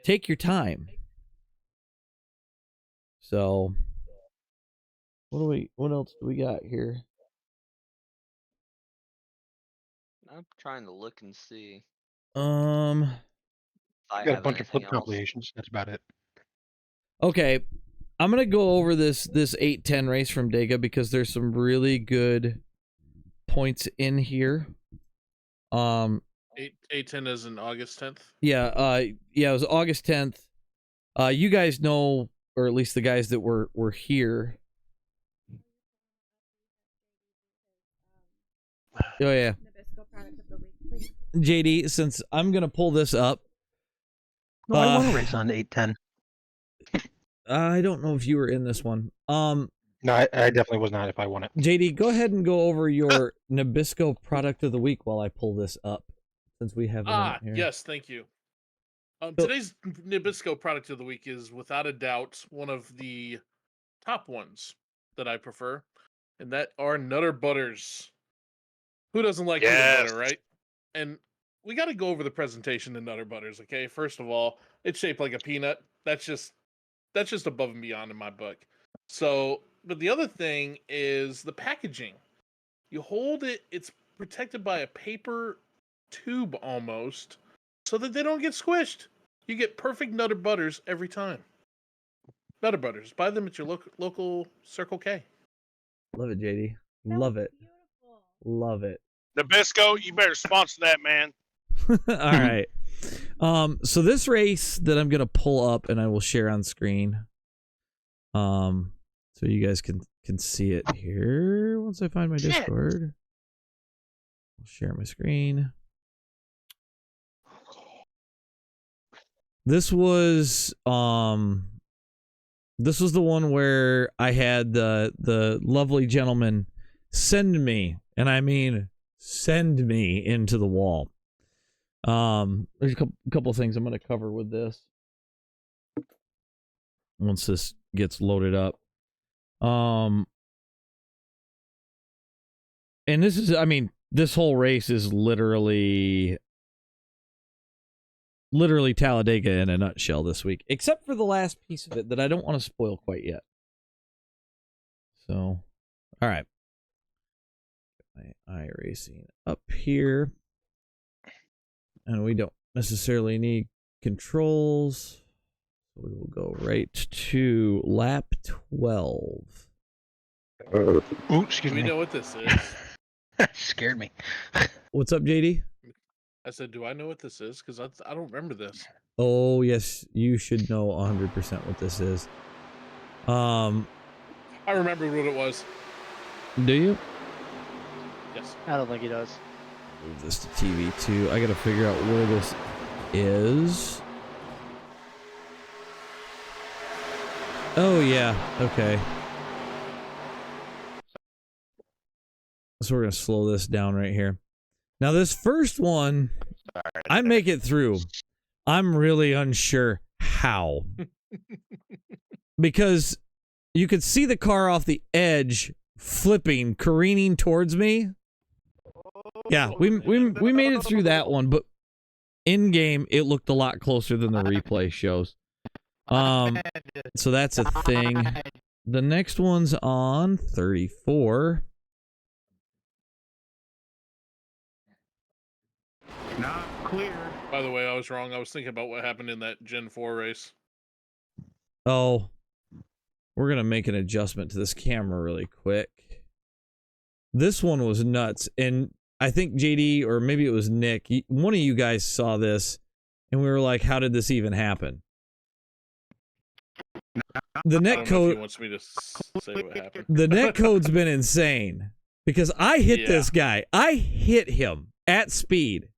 Take your time. So, what else do we got here? I'm trying to look and see. I If I got a have bunch of flip anything else. compilations. That's about it. Okay, I'm gonna go over this 810 race from Dega because there's some really good points in here. 810 is in August 10th. Yeah, it was August 10th. You guys know, or at least the guys that were here. Oh yeah. Nabisco product of the week, please. JD, since I'm gonna pull this up. No, I want to race on 810. I don't know if you were in this one. No, I definitely was not if I won it. JD, go ahead and go over your Nabisco product of the week while I pull this up, since we have it in here. Yes, thank you. Today's Nabisco product of the week is without a doubt one of the top ones that I prefer, and that are Nutter Butters. Who doesn't like peanut butter, right? And we got to go over the presentation of Nutter Butters, okay? First of all, it's shaped like a peanut. That's just above and beyond in my book. So, but the other thing is the packaging. You hold it, it's protected by a paper tube almost, so that they don't get squished. You get perfect Nutter Butters every time. Nutter Butters. Buy them at your local Circle K. Love it, JD. That Love was it. beautiful. Love it. Nabisco, you better sponsor that, man. All right. So this race that I'm gonna pull up and I will share on screen. So you guys can see it here once I find my Discord. I'll share my screen. This was the one where I had the lovely gentleman send me, and I mean send me into the wall. There's a couple of things I'm going to cover with this once this gets loaded up. And this is, I mean, this whole race is literally Talladega in a nutshell this week, except for the last piece of it that I don't want to spoil quite yet. So, all right. My iRacing up here. And we don't necessarily need controls. So we will go right to lap 12. Ooh, excuse We me. know what this is. Scared me. What's up, JD? I said, do I know what this is? Because I don't remember this. Oh, yes, you should know 100% what this is. I remember what it was. Do you? Yes. I don't think he does. Move this to TV too. I gotta figure out where this is. Oh, yeah, okay. So we're gonna slow this down right here. Now, this first one, I make it through. I'm really unsure how. Because you could see the car off the edge flipping, careening towards me. Yeah, we made it through that one, but in game it looked a lot closer than the replay shows. So that's a thing. The next one's on 34. Not clear. By the way, I was wrong. I was thinking about what happened in that Gen 4 race. Oh, we're gonna make an adjustment to this camera really quick. This one was nuts, and I think JD, or maybe it was Nick, one of you guys saw this, and we were like, how did this even happen? The I net don't know if code he wants me to say what happened. the net code's been insane because I hit this guy. I hit him at speed.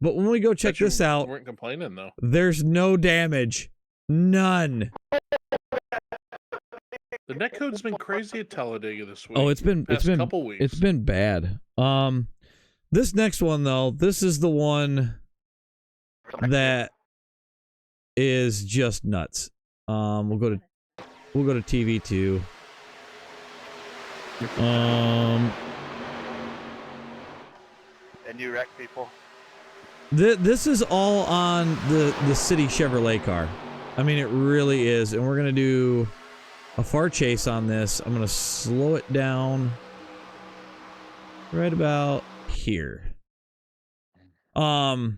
But when we go check Bet you this out, weren't complaining though. there's no damage. None. The netcode's been crazy at Talladega this week. Oh, it's been couple weeks. It's been bad. This next one though, this is the one that is just nuts. We'll go to TV 2. And you wreck people. This is all on the city Chevrolet car. I mean, it really is. And we're going to do a far chase on this. I'm going to slow it down right about here. Well,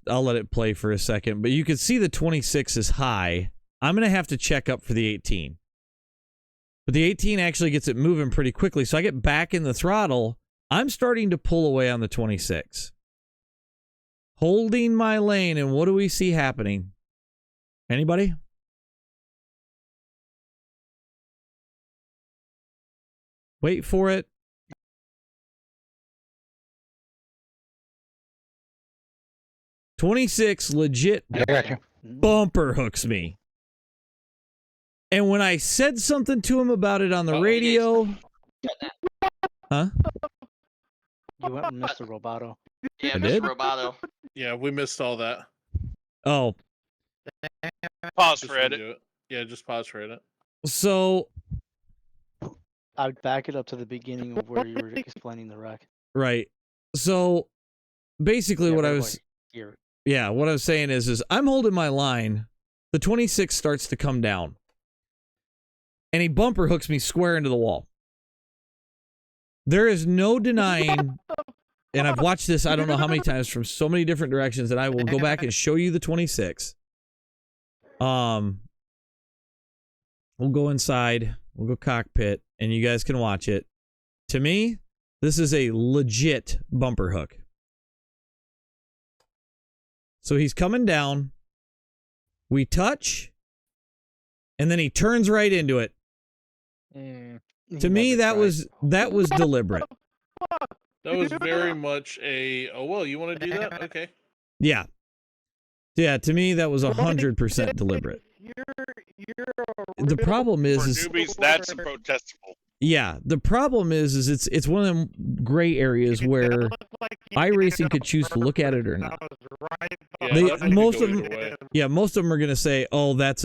I'll let it play for a second, but you can see the 26 is high. I'm going to have to check up for the 18. But the 18 actually gets it moving pretty quickly. So I get back in the throttle. I'm starting to pull away on the 26. Holding my lane, and what do we see happening? Anybody? Wait for it. .26 legit I got you. bumper hooks me. And when I said something to him about it on the radio... Huh? You went with Mr. Roboto. Yeah, I Mr. did? Roboto. Yeah, we missed all that. Oh, Pause Just for edit. redo it. Yeah, just pause for edit. so... I'd back it up to the beginning of where you were explaining the wreck. Right. So, basically Yeah, what I right was... away. Here. Yeah, what I was saying is I'm holding my line. The 26 starts to come down. And he bumper hooks me square into the wall. There is no denying, and I've watched this I don't know how many times from so many different directions, and I will go back and show you the 26. We'll go inside, we'll go cockpit, and you guys can watch it. To me, this is a legit bumper hook. So he's coming down, we touch, and then he turns right into it. To me, that was deliberate. That was very much a, oh, well, you want to do that? Okay. Yeah. Yeah, to me, that was 100% deliberate. The problem For is newbies, that's protestable. yeah, the problem is it's one of them gray areas where iRacing could choose to look at it or not. Yeah, They- that could most go of them- either way. Yeah, most of them are gonna say, "Oh, that's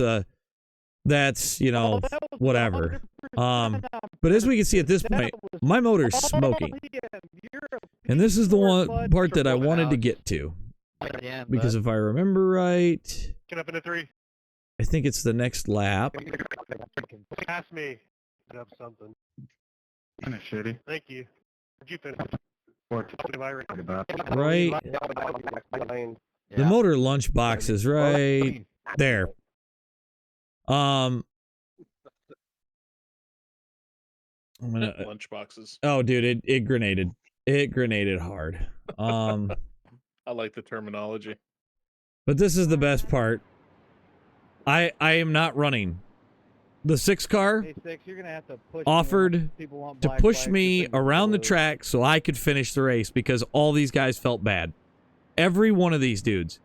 whatever." But as we can see at this point, my motor's smoking, and this is the one part that I wanted to get to because if I remember right, Get up into 3. I think it's the next lap. Pass me. Up something. Kind of shitty. Thank you. Did you finish? Right, the motor lunchbox is right there. I'm gonna. Lunch boxes. Oh, dude, it grenaded. It grenaded hard. I like the terminology. But this is the best part. I am not running. The 6 car Hey, Six, you're gonna have to push offered to black push flags me to around the blue. track so I could finish the race because all these guys felt bad. Every one of these dudes.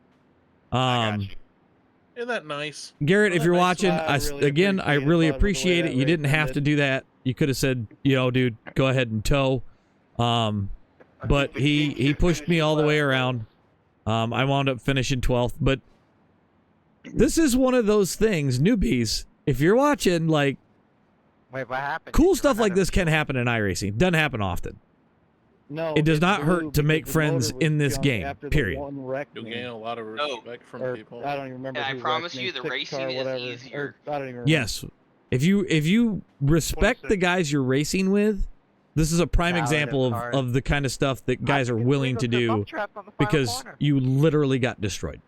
Isn't that nice? Garrett, if you're Nice. watching, I really again, I appreciate it, really bud, with the way appreciate it. that You race didn't have to ended. do that. You could have said, dude, go ahead and tow. But he pushed me all the way around. I wound up finishing 12th. But this is one of those things, newbies. If you're watching, like, Wait, what happened? cool stuff like this can happen in iRacing. Doesn't happen often. No, It does it's not blue hurt to because make the friends motor was in this junk game, after the period. one wrecked You'll me. gain a lot of Oh. respect from Or, people. I don't even remember. And I who promise wrecked me, you the 6 racing car, is whatever. easier. Or, I don't even remember. Yes. If you respect the guys you're racing with, this is a prime Valid example card. of the kind of stuff that guys are willing to do because you literally got destroyed.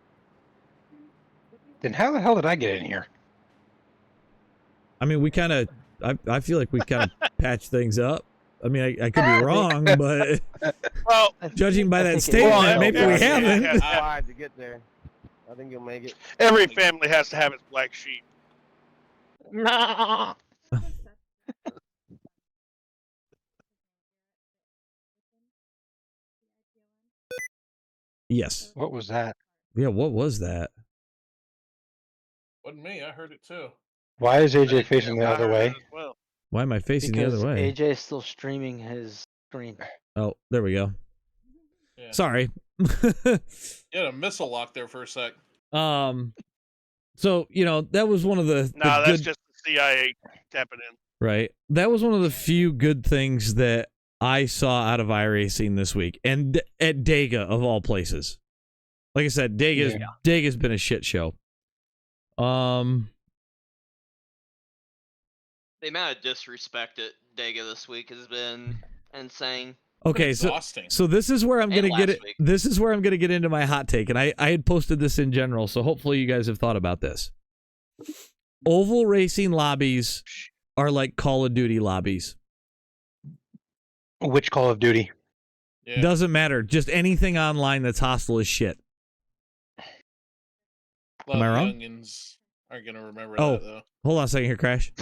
Then how the hell did I get in here? I mean, we kind of, I feel like we kind of patched things up. I mean, I could be wrong, but Well, judging by I that think it statement, will. maybe we haven't. It's hard to get there. I think you'll make it. every family has to have its black sheep. Yes. What was that? Yeah, what was that? Wasn't me. I heard it too. Why is AJ facing the I other heard way? it as well. Why am I facing Because the other way? AJ is still streaming his screen. Oh, there we go. Yeah. Sorry. You had a missile lock there for a sec. So, that was one of the No, that's good, just the CIA tapping in. right? That was one of the few good things that I saw out of iRacing this week, and at Dega of all places. Like I said, Dega's been a shit show. The amount of disrespect at Dega this week has been insane. Okay, Exhausting. so this is where I'm And gonna get last it. week. This is where I'm gonna get into my hot take, and I had posted this in general, so hopefully you guys have thought about this. Oval racing lobbies are like Call of Duty lobbies. Which Call of Duty? Yeah. Doesn't matter. Just anything online that's hostile is shit. A lot Am I of wrong? youngins aren't gonna remember Oh. that though. Hold on a second here, Crash.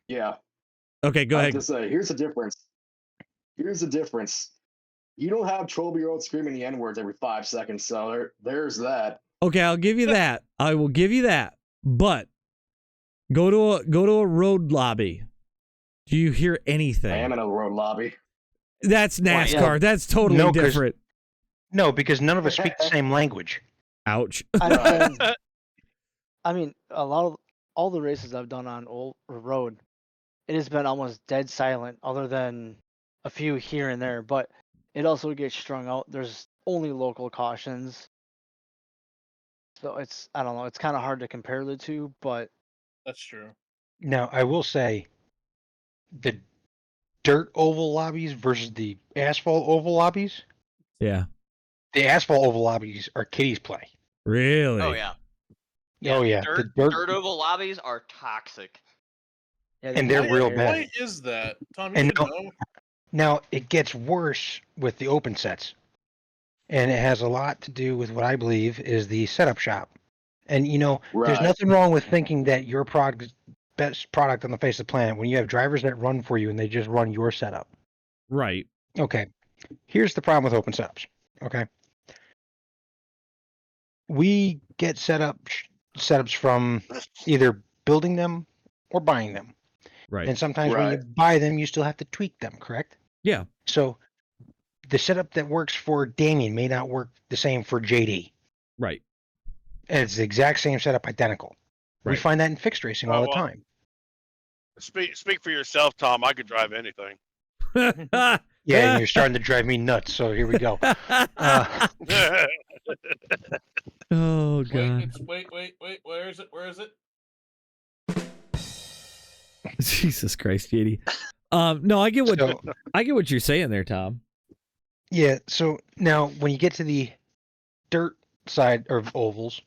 Yeah. Okay, go I ahead. have to say, here's the difference. Here's the difference. You don't have 12-year-olds screaming the N-words every 5 seconds, so there's that. Okay, I'll give you that. I will give you that. But go to a road lobby. Do you hear anything? I am in a road lobby. That's NASCAR. yeah. That's totally No, 'cause- different. No, because none of us speak the same language. Ouch. I mean, all the races I've done on old road, it has been almost dead silent, other than a few here and there. But it also gets strung out. There's only local cautions, so I don't know. It's kind of hard to compare the two, but That's true. Now, I will say, the dirt oval lobbies versus the asphalt oval lobbies, Yeah. the asphalt oval lobbies are kiddies play. Really? Oh yeah. Oh, yeah. The Dirt oval lobbies are toxic. yeah, And they're just real areas. bad. Why is that, Tom? You And should no- know. Now, it gets worse with the open sets. And it has a lot to do with what I believe is the setup shop. And, there's Right. nothing wrong with thinking that your product is best product on the face of the planet when you have drivers that run for you and they just run your setup. Right. Okay. Here's the problem with open setups. Okay. We get setups from either building them or buying them. Right. And sometimes when you buy them, you still have to tweak them, correct? Yeah. So the setup that works for Damien may not work the same for JD. Right. And it's the exact same setup, identical. We Right. find that in fixed racing all the well, time. Speak for yourself, Tom. I could drive anything. Yeah, and you're starting to drive me nuts. So here we go. Oh god. Wait. Where is it? Where is it? Jesus Christ, JD. No, I get what you're saying there, Tom. Yeah. So now, when you get to the dirt side of ovals,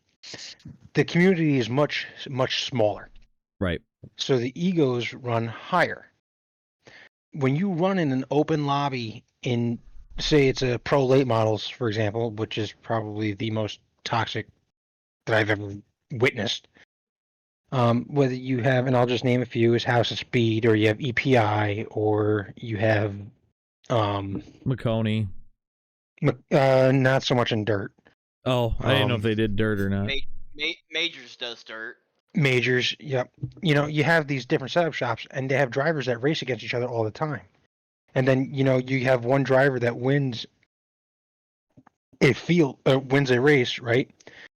the community is much smaller. Right. So the egos run higher. When you run in an open lobby in, say, it's a pro late models, for example, which is probably the most toxic that I've ever witnessed. Whether you have, and I'll just name a few, is House of Speed, or you have EPI, or you have McConey. Not so much in dirt. Oh, I didn't know if they did dirt or not. Majors does dirt. Majors, yep. You know, you have these different setup shops, and they have drivers that race against each other all the time. And then, you know, you have one driver that wins wins a race, right?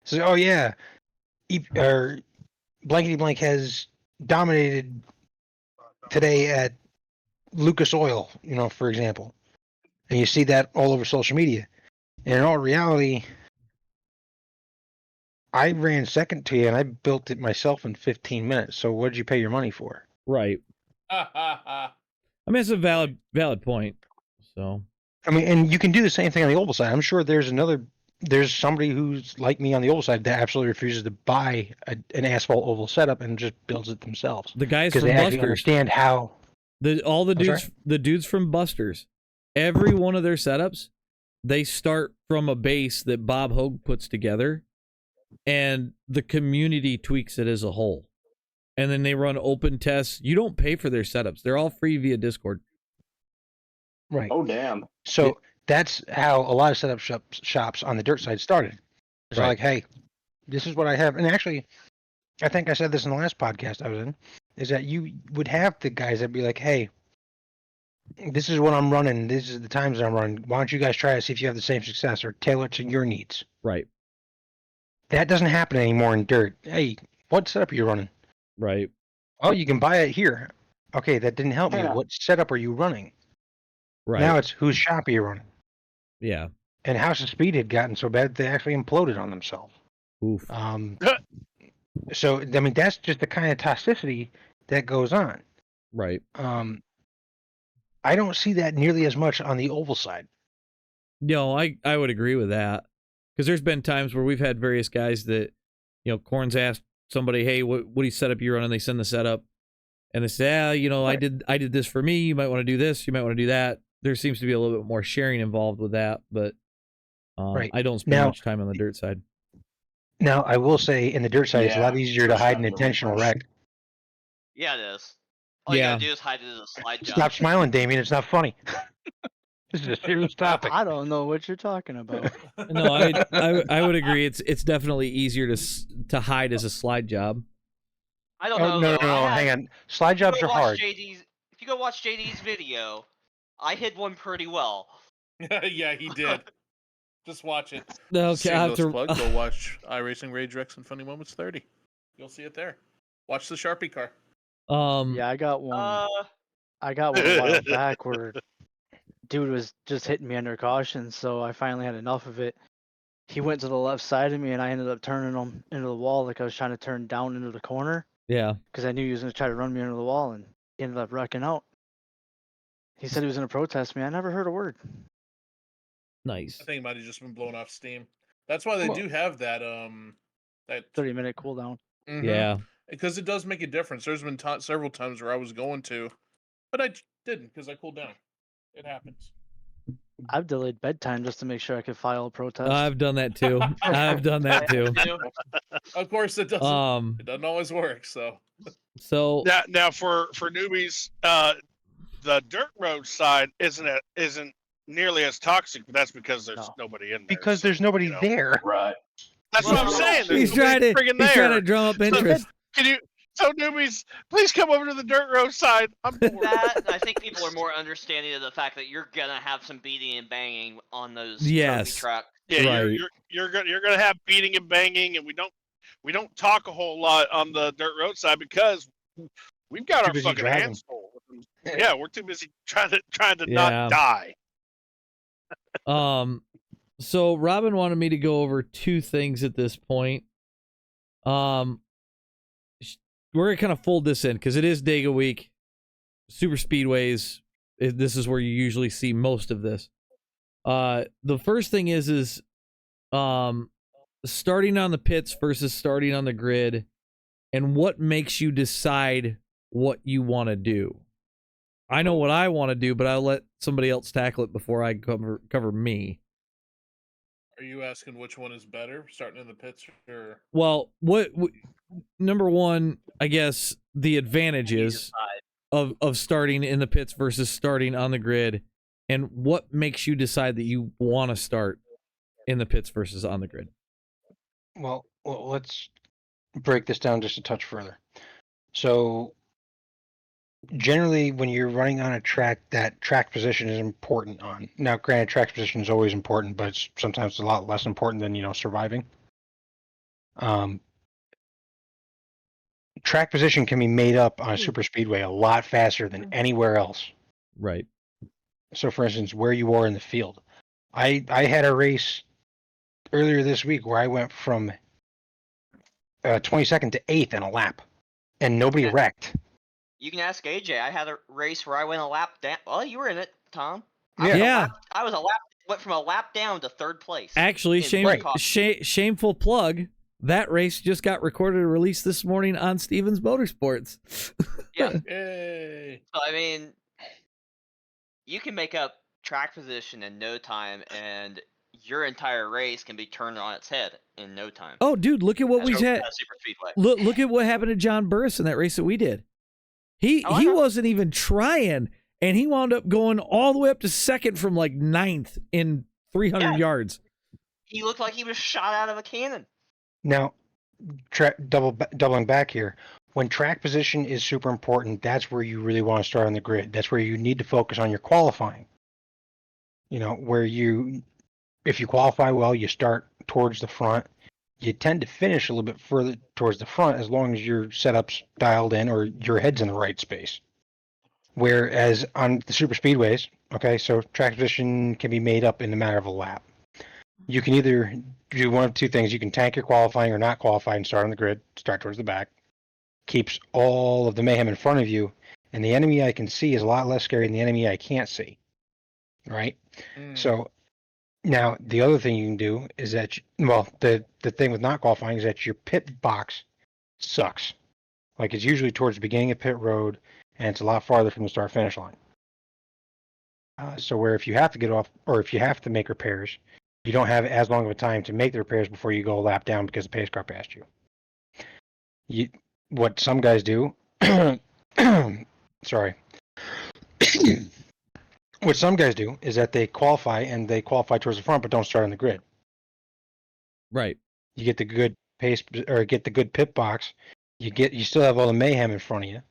So, oh yeah, or blankety blank has dominated today at Lucas Oil, you know, for example. And you see that all over social media. And in all reality, I ran second to you, and I built it myself in 15 minutes. So what did you pay your money for? Right. I mean, it's a valid point. So, I mean, and you can do the same thing on the oval side. I'm sure there's somebody who's like me on the oval side that absolutely refuses to buy an asphalt oval setup and just builds it themselves. The guys because from they actually Busters understand how. The dudes from Busters, every one of their setups, they start from a base that Bob Hogue puts together, and the community tweaks it as a whole. And then they run open tests. You don't pay for their setups. They're all free via Discord. Right. Oh, damn. So that's how a lot of setup shops on the dirt side started. It's like, hey, this is what I have. And actually, I think I said this in the last podcast I was in, is that you would have the guys that be like, hey, this is what I'm running. This is the times I'm running. Why don't you guys try to see if you have the same success or tailor it to your needs? Right. That doesn't happen anymore in dirt. Hey, what setup are you running? Right. Oh, you can buy it here. Okay, that didn't help me. What setup are you running? Right. Now it's whose shop are you running? Yeah. And House of Speed had gotten so bad they actually imploded on themselves. Oof. So I mean that's just the kind of toxicity that goes on. Right. I don't see that nearly as much on the oval side. No, I would agree with that. Because there's been times where we've had various guys that, you know, Corn's asked somebody, hey, what do you setup you run? And they send the setup. And they say, you know, right. I did this for me. You might want to do this. You might want to do that. There seems to be a little bit more sharing involved with that. But right. I don't spend much time on the dirt side. Now, I will say in the dirt side, it's a lot easier to hide an intentional wreck. Yeah, it is. All you gotta do is hide it as a slide job. Stop smiling, Damien. It's not funny. This is a serious topic. I don't know what you're talking about. No, I would agree. It's definitely easier to hide as a slide job. I don't know. No, hang on. Slide jobs are hard. If you go watch JD's video, I hid one pretty well. Yeah, he did. Just watch it. Okay, I have to plug. Go watch iRacing Rage Rex and Funny Moments 30. You'll see it there. Watch the Sharpie car. Yeah, I got one. I got one a while back where dude was just hitting me under caution, so I finally had enough of it. He went to the left side of me, and I ended up turning him into the wall like I was trying to turn down into the corner. Yeah. Because I knew he was going to try to run me into the wall, and he ended up wrecking out. He said he was going to protest me. I never heard a word. Nice. I think it might have just been blown off steam. That's why they do have that 30-minute cooldown. Mm-hmm. Yeah. Because it does make a difference. There's been several times where I was going to, but I didn't because I cooled down. It happens. I've delayed bedtime just to make sure I could file a protest. I've done that too. I've done that too. Of course, it doesn't. It doesn't always work. So now for newbies, the dirt road side isn't nearly as toxic, but that's because there's No. nobody in there. Because so, there's nobody you know. there. Right. That's what I'm Well, saying. There's He's nobody trying to friggin' he's there. trying to drum up interest. Can you? So newbies, please come over to the dirt road side. I'm bored. That, I think people are more understanding of the fact that you're gonna have some beating and banging on those Yes. trophy trucks. Yeah, Right. you're gonna have beating and banging, and we don't talk a whole lot on the dirt road side because we've got Too our busy fucking driving. hands full. Yeah, we're too busy trying to Yeah. not die. So Robin wanted me to go over two things at this point. We're gonna kind of fold this in because it is Dega week. Super speedways. This is where you usually see most of this. The first thing is starting on the pits versus starting on the grid, and what makes you decide what you want to do. I know what I want to do, but I'll let somebody else tackle it before I cover me. Are you asking which one is better, starting in the pits or? Well, what number one, I guess the advantage is of starting in the pits versus starting on the grid, and what makes you decide that you want to start in the pits versus on the grid. Well, let's break this down just a touch further. So, generally, when you're running on a track, that track position is important on. Now, granted, track position is always important, but it's sometimes a lot less important than, surviving. Track position can be made up on a super speedway a lot faster than anywhere else. Right. So, for instance, where you are in the field. I had a race earlier this week where I went from 22nd to 8th in a lap, and nobody wrecked. You can ask AJ. I had a race where I went a lap down. Well, you were in it, Tom. Yeah. I went from a lap down to third place. Actually, shameful plug. That race just got recorded and released this morning on Stevens Motorsports. Yeah. Yay. So, I mean, you can make up track position in no time, and your entire race can be turned on its head in no time. Oh, dude, look at what we had. Super speedway. Look at what happened to John Burris in that race that we did. He wasn't even trying, and he wound up going all the way up to second from like 9th in 300 yards. He looked like he was shot out of a cannon. Now, doubling back here, when track position is super important, that's where you really want to start on the grid. That's where you need to focus on your qualifying. Where if you qualify well, you start towards the front. You tend to finish a little bit further towards the front as long as your setup's dialed in or your head's in the right space. Whereas on the super speedways, okay, so track position can be made up in a matter of a lap. You can either do one of two things. You can tank your qualifying or not qualify and start on the grid, start towards the back. Keeps all of the mayhem in front of you, and the enemy I can see is a lot less scary than the enemy I can't see. Right? So now the other thing you can do is that, the thing with not qualifying is that your pit box sucks. Like, it's usually towards the beginning of pit road, and it's a lot farther from the start finish line. So where if you have to get off, or if you have to make repairs, you don't have as long of a time to make the repairs before you go a lap down because the pace car passed you. What some guys do, sorry. What some guys do is that they qualify towards the front, but don't start on the grid. Right. You get the good pace, or get the good pit box. You still have all the mayhem in front of you,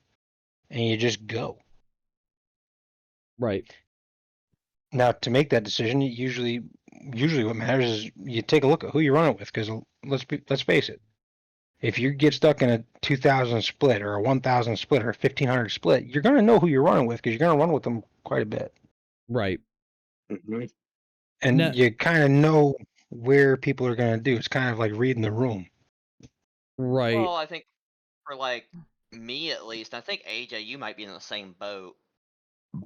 and you just go. Right. Now, to make that decision, usually what matters is you take a look at who you're running with, because let's face it, if you get stuck in a 2,000 split or a 1,000 split or a 1,500 split, you're going to know who you're running with because you're going to run with them quite a bit. Right. Mm-hmm. And you kind of know where people are going to do. It's kind of like reading the room. Right. Well, I think for like me at least, I think AJ, you might be in the same boat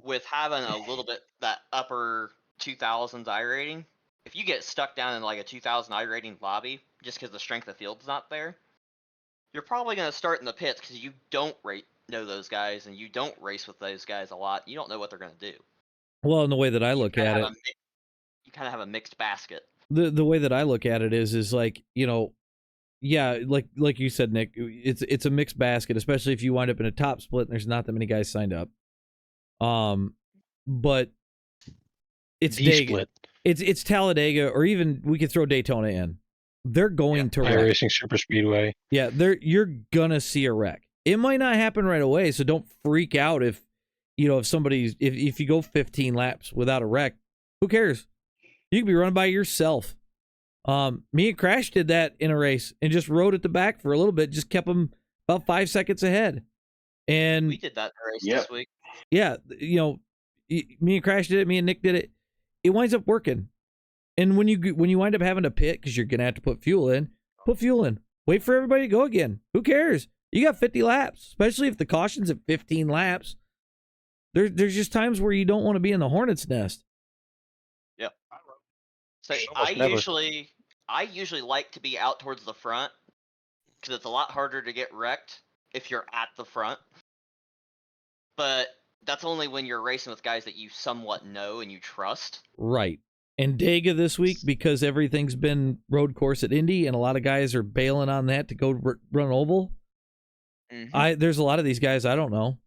with having a little bit that upper 2000s I rating. If you get stuck down in like a 2000 I rating lobby just because the strength of the field's not there, you're probably going to start in the pits because you don't know those guys and you don't race with those guys a lot. You don't know what they're going to do. Well, and the way that I look at it, you kind of have a mixed basket. The way that I look at it is like, yeah, like you said, Nick, it's a mixed basket, especially if you wind up in a top split and there's not that many guys signed up. But it's D-split. It's Talladega, or even we could throw Daytona in. They're going to wreck. iRacing Super Speedway. Yeah, you're gonna see a wreck. It might not happen right away, so don't freak out if if you go 15 laps without a wreck. Who cares? You could be running by yourself. Me and Crash did that in a race and just rode at the back for a little bit, just kept them about 5 seconds ahead. And We did that in a race this week. yeah, me and Crash did it. Me and Nick did it. It winds up working. And when you wind up having to pit because you're gonna have to put fuel in, put fuel in. Wait for everybody to go again. Who cares? You got 50 laps, especially if the caution's at 15 laps. There's just times where you don't want to be in the hornet's nest. Yep. So Almost never. I usually like to be out towards the front because it's a lot harder to get wrecked if you're at the front. But that's only when you're racing with guys that you somewhat know and you trust. Right. And Dega this week, because everything's been road course at Indy and a lot of guys are bailing on that to go run oval. Mm-hmm. There's a lot of these guys I don't know.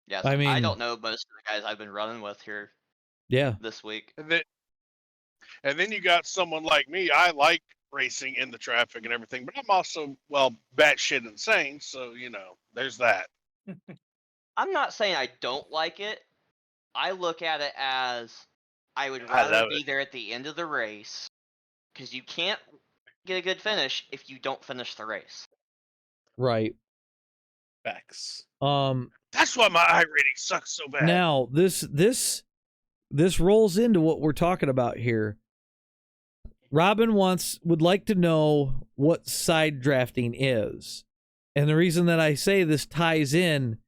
Yes, I mean, I don't know most of the guys I've been running with here. Yeah. This week. And then you got someone like me. I like racing in the traffic and everything, but I'm also batshit insane. So there's that. I'm not saying I don't like it. I look at it as I would rather be there at the end of the race because you can't get a good finish if you don't finish the race. Right. Facts. That's why my iRating sucks so bad. Now this rolls into what we're talking about here. Robin would like to know what side drafting is. And the reason that I say this ties in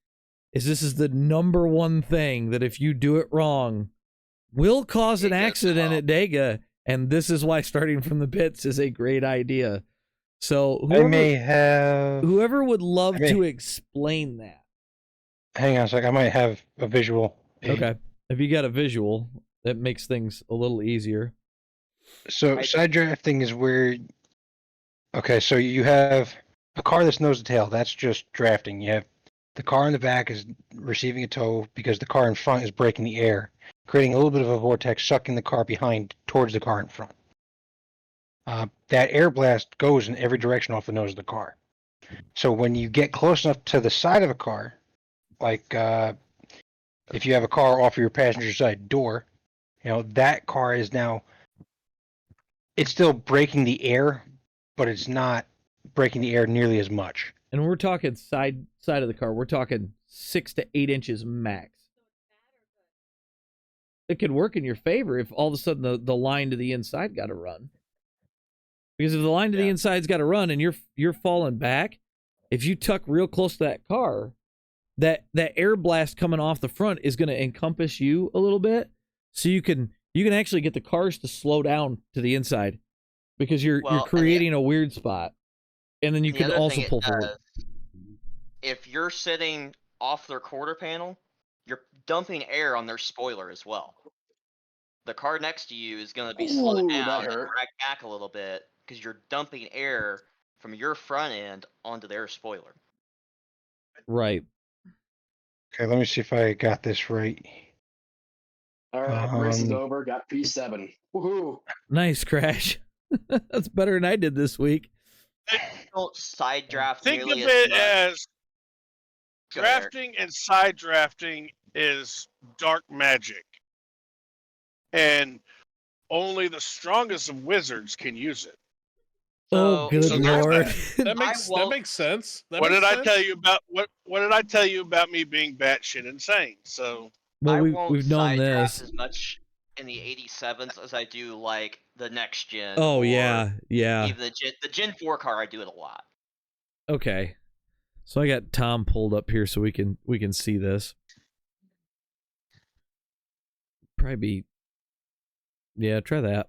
is this is the number one thing that if you do it wrong will cause an accident at Dega, and this is why starting from the pits is a great idea. So whoever would love to explain that. Hang on a sec, I might have a visual. Okay. If you got a visual, that makes things a little easier. So side drafting is where, so you have a car that's nose to tail. That's just drafting. You have the car in the back is receiving a tow because the car in front is braking the air, creating a little bit of a vortex, sucking the car behind towards the car in front. That air blast goes in every direction off the nose of the car. So when you get close enough to the side of a car, like if you have a car off of your passenger side door, that car is now, it's still braking the air, but it's not braking the air nearly as much. And we're talking side of the car. We're talking 6 to 8 inches max. It could work in your favor if all of a sudden the line to the inside got to run. Because if the line to the inside's got to run and you're falling back, if you tuck real close to that car, that air blast coming off the front is going to encompass you a little bit, so you can actually get the cars to slow down to the inside because you're creating a weird spot, and then you can also pull forward. If you're sitting off their quarter panel, you're dumping air on their spoiler as well. The car next to you is going to be slowed down and drag back a little bit because you're dumping air from your front end onto their spoiler. Right. Okay, let me see if I got this right. All right, race is over. Got P7. Woohoo! Nice, Crash. That's better than I did this week. Don't side draft. Think of it as drafting and side drafting is dark magic, and only the strongest of wizards can use it. Oh, good lord! That makes sense. What did I tell you about what did I tell you about me being batshit insane? So well, we've known side draft this as much in the 87s as I do like the next gen. Oh or yeah. Even the Gen 4 car, I do it a lot. Okay, so I got Tom pulled up here so we can see this. Probably try that.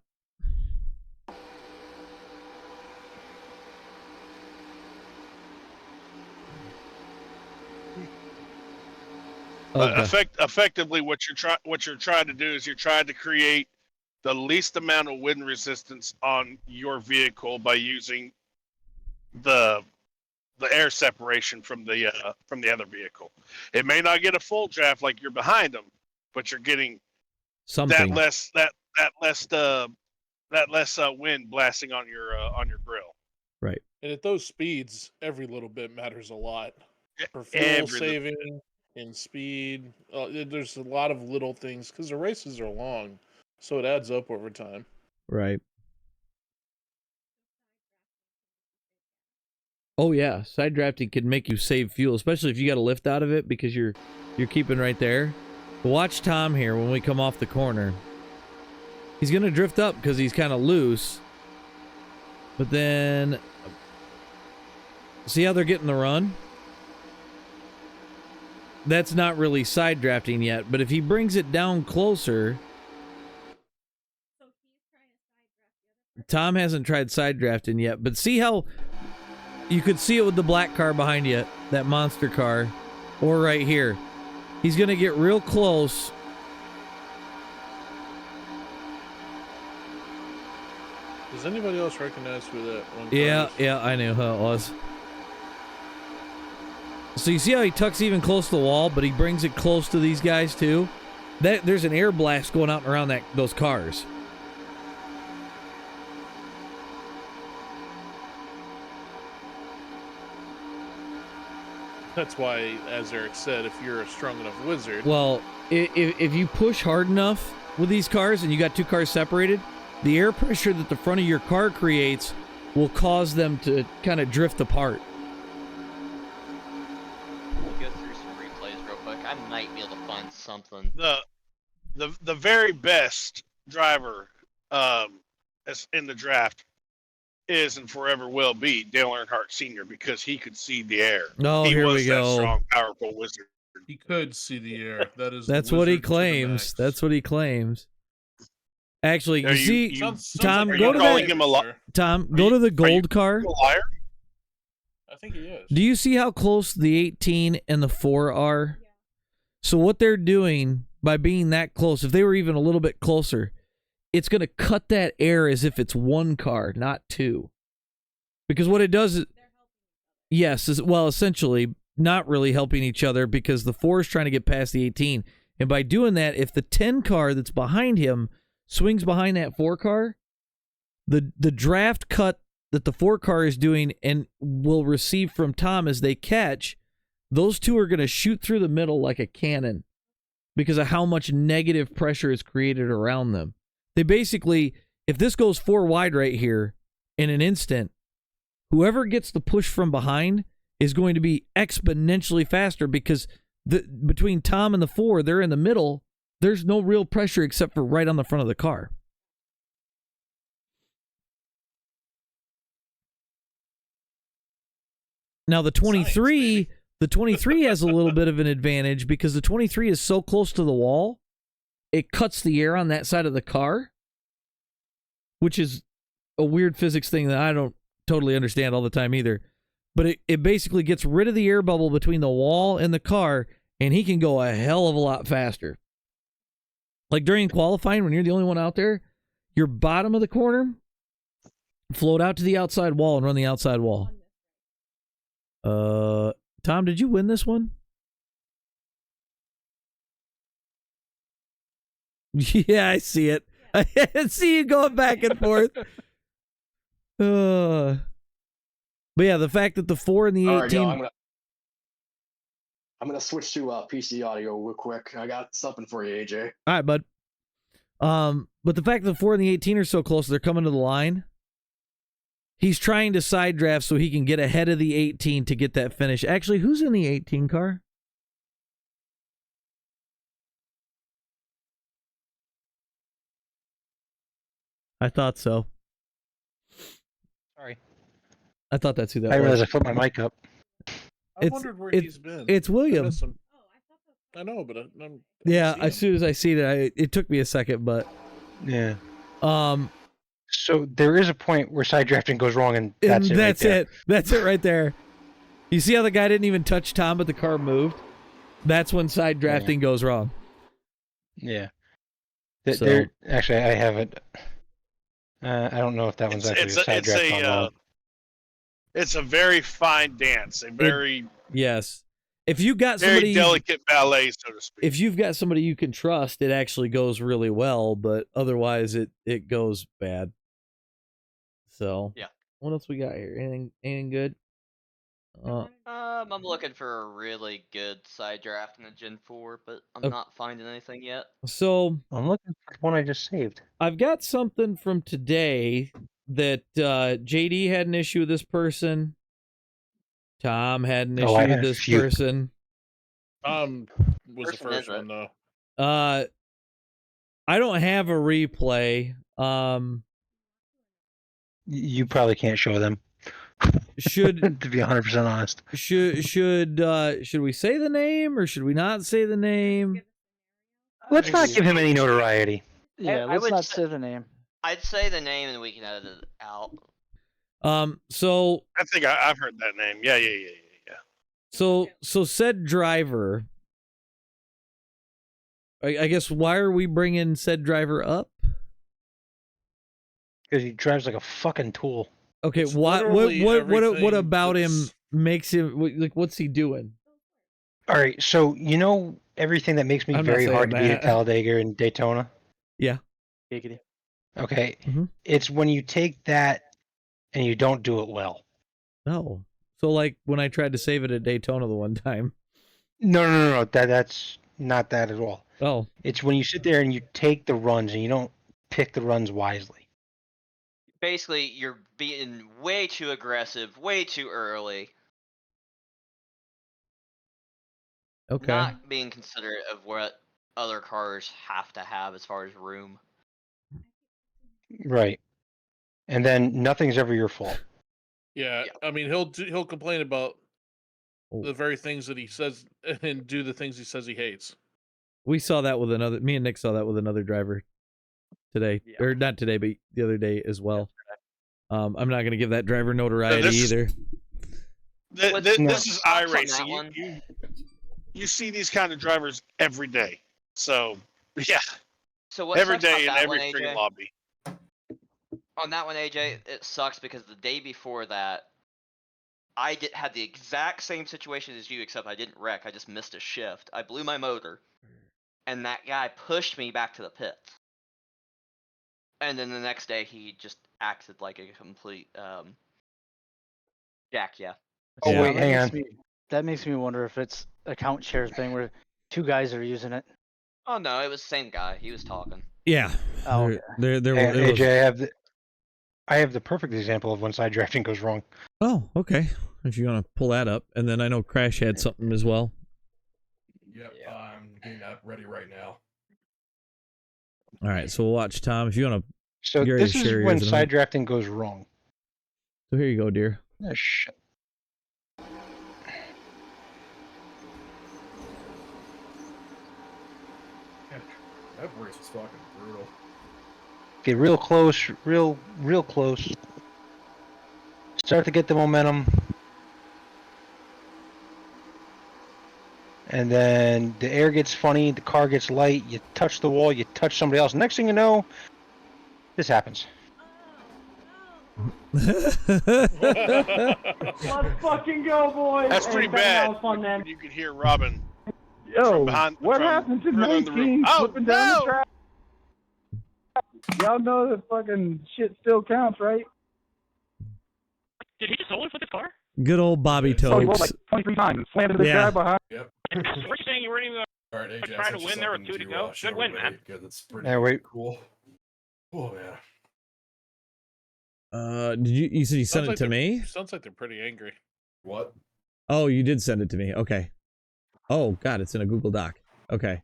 Effectively, what you're trying to do is you're trying to create the least amount of wind resistance on your vehicle by using the the air separation from the other vehicle. It may not get a full draft like you're behind them, but you're getting Something. that less wind blasting on your grill. Right. And at those speeds, every little bit matters a lot for fuel Every little saving and speed. There's a lot of little things because the races are long, so it adds up over time. Right. Oh yeah, side drafting can make you save fuel, especially if you got a lift out of it because you're keeping right there. Watch Tom here when we come off the corner. He's gonna drift up because he's kind of loose, but then see how they're getting the run? That's not really side drafting yet, but if he brings it down closer, Tom hasn't tried side drafting yet, but see how you could see it with the black car behind you, that monster car, or right here. He's going to get real close. Does anybody else recognize who that one car Yeah, is? yeah, I knew who it was. So you see how he tucks even close to the wall, but he brings it close to these guys too? There's an air blast going out and around those cars. That's why, as Eric said, if you're a strong enough wizard, Well, if you push hard enough with these cars and you got two cars separated, the air pressure that the front of your car creates will cause them to kind of drift apart. We'll go through some replays real quick. I might be able to find something. The very best driver in the draft is and forever will be Dale Earnhardt Sr. because he could see the air. Oh, he here was we that go. strong, powerful wizard. he could see the air. That is. That's the what he wizard to the claims. max. That's what he claims. Actually, Are you see, Sounds Tom, like go you're to calling that. him a liar? Tom, go to the gold car. A liar? I think he is. Do you see how close the 18 and the 4 are? So what they're doing by being that close, if they were even a little bit closer, it's going to cut that air as if it's one car, not two. Because what it does is, yes, well, essentially not really helping each other because the 4 is trying to get past the 18. And by doing that, if the 10 car that's behind him swings behind that 4 car, the draft cut that the 4 car is doing and will receive from Tom as they catch, those two are going to shoot through the middle like a cannon because of how much negative pressure is created around them. They basically, if this goes 4 wide right here in an instant, whoever gets the push from behind is going to be exponentially faster because between Tom and the 4, they're in the middle. There's no real pressure except for right on the front of the car. Now the 23, the 23 has a little bit of an advantage because the 23 is so close to the wall, it cuts the air on that side of the car, which is a weird physics thing that I don't totally understand all the time either. But it basically gets rid of the air bubble between the wall and the car, and he can go a hell of a lot faster. Like during qualifying, when you're the only one out there, your bottom of the corner, float out to the outside wall and run the outside wall. Tom, did you win this one? Yeah, I see it. I see you going back and forth. But yeah, the fact that the 4 and the 18. All right, y'all, I'm gonna switch to PC audio real quick. I got something for you, AJ. All right, bud. But the fact that the 4 and the 18 are so close, they're coming to the line. He's trying to side draft so he can get ahead of the 18 to get that finish. Actually, who's in the 18 car? I thought so. Sorry. I thought that's who that I was. realized I put my mic up. I wondered where he's been. It's William. I miss him. I know, but I'm Yeah, as soon as I see it, it took me a second, but Yeah. So there is a point where side drafting goes wrong, and that's it. That's right there. it. That's it right there. You see how the guy didn't even touch Tom, but the car moved? That's when side drafting goes wrong. Yeah. So- There, actually, I have it. I don't know if that one's actually a side draft on log. It's a very fine dance, a very Yes. If you got very somebody, delicate ballet, so to speak. if you've got somebody you can trust, it actually goes really well. But otherwise, it goes bad. So Yeah. what else we got here? Anything good? I'm looking for a really good side draft in the Gen 4, but I'm not finding anything yet. So I'm looking for the one I just saved. I've got something from today that JD had an issue with this person. Tom had an issue I with had a this few. person. Was the Person first is it? one though. I don't have a replay. You probably can't show them. Should to be 100% honest. should we say the name or should we not say the name? Let's not give him any notoriety. Yeah, I let's would not say- say the name. I'd say the name and we can edit it out. So I think I've heard that name. Yeah. so said driver. I guess why are we bringing said driver up? Because he drives like a fucking tool. Okay, It's what literally everything about him that's- makes him like? What's he doing? All right, so you know everything that makes me I'm not very hard to saying beat at that. Talladega and Daytona? Yeah. Giggity. Okay. Mhm. It's when you take that and you don't do it well. No. So like when I tried to save it at Daytona the one time. No. That's not that at all. Oh. It's when you sit there and you take the runs and you don't pick the runs wisely. Basically, you're being way too aggressive, way too early, Okay. not being considerate of what other cars have to have as far as room. Right. And then nothing's ever your fault. Yeah, I mean he'll complain about Oh. the very things that he says and do the things he says he hates. We saw that with another. Me and Nick saw that with another driver today, or not today, but the other day as well. I'm not going to give that driver notoriety either. This is Thoughts on that iRacing. one? You see these kind of drivers every day. So yeah, So what every sucks about day in that every one, free AJ? lobby. On that one, AJ, it sucks because the day before that, had the exact same situation as you, except I didn't wreck. I just missed a shift. I blew my motor, and that guy pushed me back to the pits. And then the next day, he just acted like a complete jack. Yeah. Oh, Yeah. wait, hang on. That makes me wonder if it's account share thing where two guys are using it. Oh no, it was the same guy. He was talking. Yeah. Oh, okay. There Hey, it was. AJ, I have the perfect example of when side drafting goes wrong. Oh, okay. If you want to pull that up, and then I know Crash had something as well. Yep, I'm getting that ready right now. All right, so we'll watch Tom. If you want to. So You're ready this to is share when yours in a side minute. drafting goes wrong. So here you go, dear. Oh, shit. That race was fucking brutal. Get real close, real close. Start to get the momentum. And then the air gets funny, the car gets light, you touch the wall, you touch somebody else. Next thing you know, this happens. Let's fucking go, boys! That's Hey, pretty that bad. was fun, man. You could hear Robin. Yo, behind- what from happened to further in the room. 19 Oh, flipping down no! the track? Y'all know that fucking shit still counts, right? Did he just solo flip his car? Good old Bobby Oh, he rolled Tokes. like 23 times and slammed into the Yeah. guy behind. Yep. So we're saying you weren't even All right, AJ, trying to win there with 2 to go. Good win, man. Because it's pretty Yeah, wait. cool. Oh man. Did you said you sent it to me? Sounds like they're pretty angry. What? Oh, you did send it to me. Okay. Oh God, it's in a Google Doc. Okay.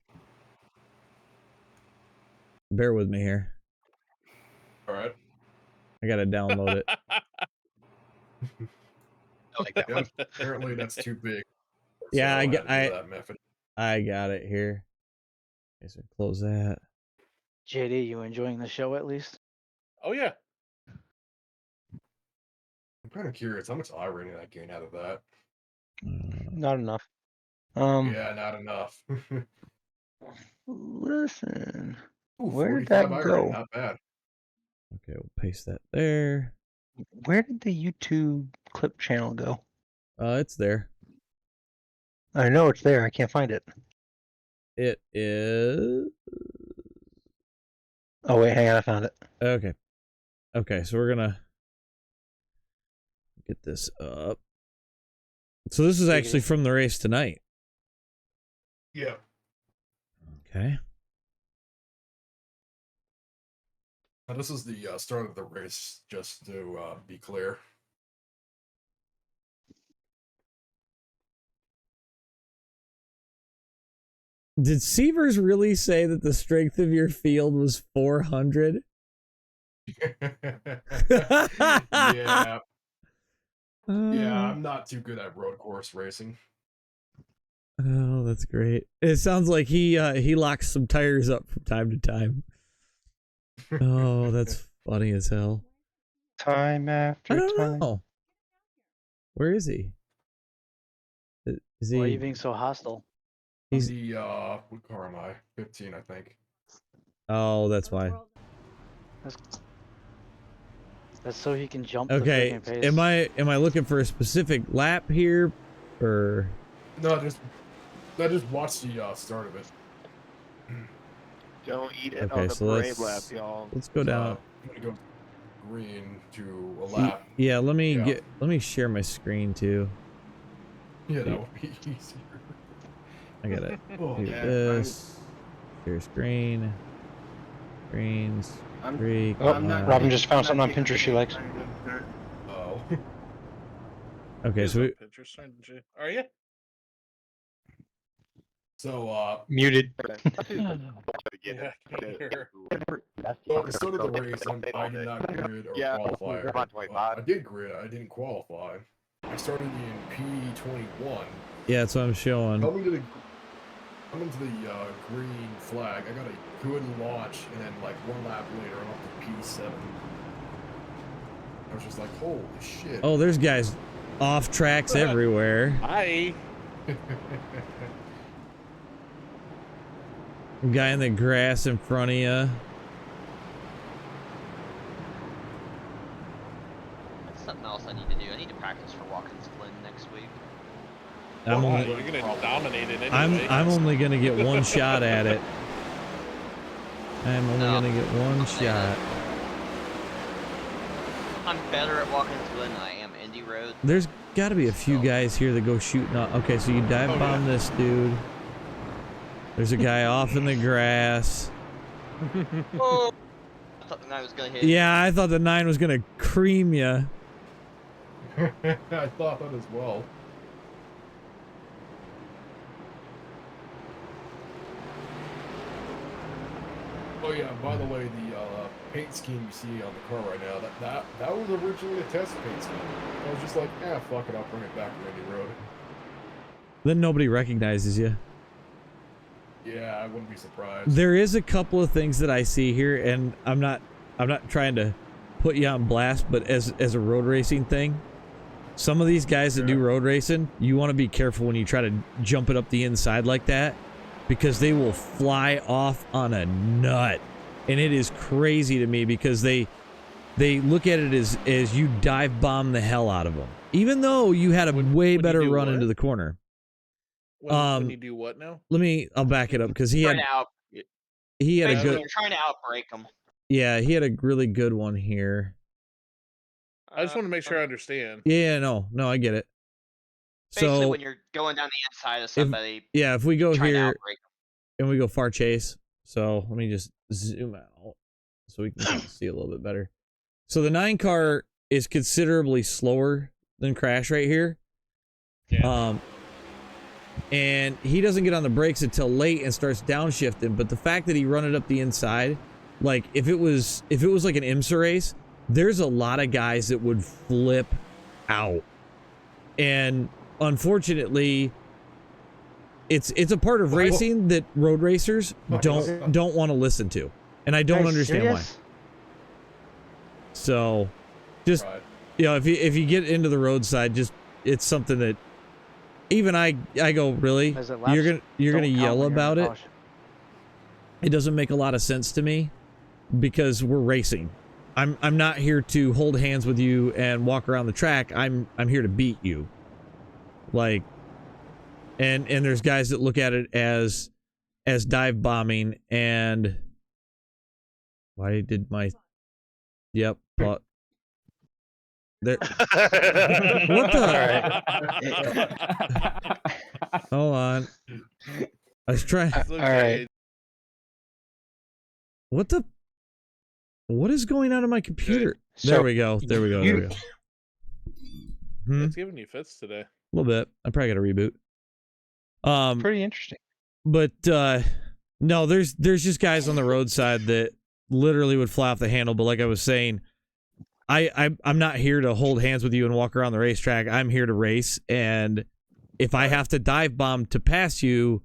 Bear with me here. All right. I gotta download it. I like that one. Apparently that's too big. Yeah, So I had got to do that method. I got it here. Okay, so close that. JD, you enjoying the show at least? Oh yeah. I'm kind of curious how much iRacing I gain out of that. Not enough. Yeah, not enough. Listen. Ooh, Where did 45 that iRacing, go? Not bad. Okay, we'll paste that there. Where did the YouTube clip channel go? It's there. I know it's there. I can't find it. It is. Oh wait, hang on, I found it. Okay. Okay, so we're gonna get this up. So this is actually from the race tonight. Yeah. Okay. Now, this is the start of the race, just to be clear. Did Sievers really say that the strength of your field was 400? Yeah. Yeah, I'm not too good at road course racing. Oh, that's great. It sounds like he locks some tires up from time to time. Oh, that's funny as hell. Time after I don't time. know. Where is he? Is he? Why are you being so hostile? He's the what car am I? 15, I think. Oh, that's why. That's so he can jump Okay, the freaking pace. am I looking for a specific lap here, or? No, I just watched the start of it. Don't eat it Okay, on the so parade lap, y'all. let's go down. I'm gonna go green to a lap. Yeah, let me share my screen too. Yeah, that would be easier. I gotta Oh, do yeah, this. Share screen. Screens. Robin just found something on Pinterest she likes. Oh. Okay, so Pinterest, didn't you? Are you? So, muted. Yeah, I can hear. Well, at the start of the race, I did not grid or qualify. I did grid, I didn't qualify. I started in P21. yeah, that's what I'm showing. Coming to the green flag, I got a good launch, and then like one lap later, I'm up to P7. I was just like, holy shit. Oh, there's guys off tracks everywhere. Hi. Guy in the grass in front of you. That's something else I need to do. I need to practice for Watkins Glen next week. I'm Well, only, you're gonna dominate it anyway. I'm only gonna get one shot at it. I'm only gonna get one shot. I'm better at Watkins Glen than I am Indy Road. There's got to be a few guys here that go shooting off. Okay, so you dive bomb this dude. There's a guy off in the grass. Oh, I thought the 9 was gonna hit. Yeah, I thought the 9 was gonna cream you. I thought that as well. Oh yeah, by the way, the paint scheme you see on the car right now, that was originally a test paint scheme. I was just like, fuck it, I'll bring it back to Indy Road. Then nobody recognizes you. Yeah, I wouldn't be surprised. There is a couple of things that I see here, and I'm not trying to put you on blast, but as a road racing thing, some of these guys that do road racing, you want to be careful when you try to jump it up the inside like that, because they will fly off on a nut, and it is crazy to me because they look at it as you dive bomb the hell out of them, even though you had a way better run into the corner. When you do what now? I'll back it up because he had a Basically, good. You're trying to outbreak them. Yeah, he had a really good one here. I just want to make sure I understand. Yeah, no, I get it. Basically, So when you're going down the inside of somebody, if we go trying to here outbreak 'em. and we go far chase, so let me just zoom out so we can see a little bit better. So the 9 car is considerably slower than Crash right here. Yeah. And he doesn't get on the brakes until late and starts downshifting. But the fact that he run it up the inside, like if it was like an IMSA race, there's a lot of guys that would flip out. And unfortunately, it's a part of racing that road racers don't want to listen to, and I don't understand why. So, just if you get into the roadside, just it's something that. Even I go, really? You're gonna yell about it? It doesn't make a lot of sense to me because we're racing. I'm not here to hold hands with you and walk around the track. I'm here to beat you. Like, and there's guys that look at it as dive bombing. And why did my but there. What the? Hold on. I was trying. All right. What the? What is going on in my computer? So There we go. There we go. There we go. It's giving you fits today. A little bit. I probably got to reboot. Pretty interesting. But no, there's just guys on the roadside that literally would fly off the handle. But like I was saying, I'm not here to hold hands with you and walk around the racetrack. I'm here to race, and if I have to dive bomb to pass you,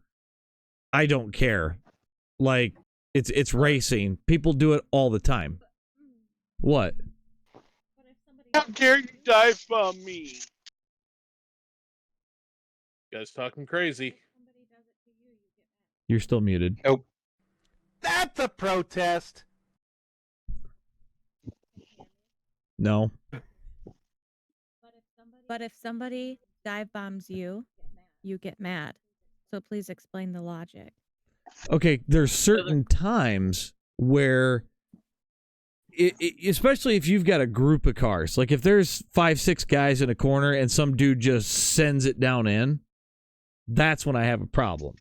I don't care. Like, it's racing. People do it all the time. What? How dare you dive bomb me? You guys talking crazy. You're still muted. Nope. That's a protest. No. But if somebody dive bombs you, you get mad. So please explain the logic. Okay, there's certain times where, especially if you've got a group of cars, like if there's 5-6 guys in a corner and some dude just sends it down in, that's when I have a problem.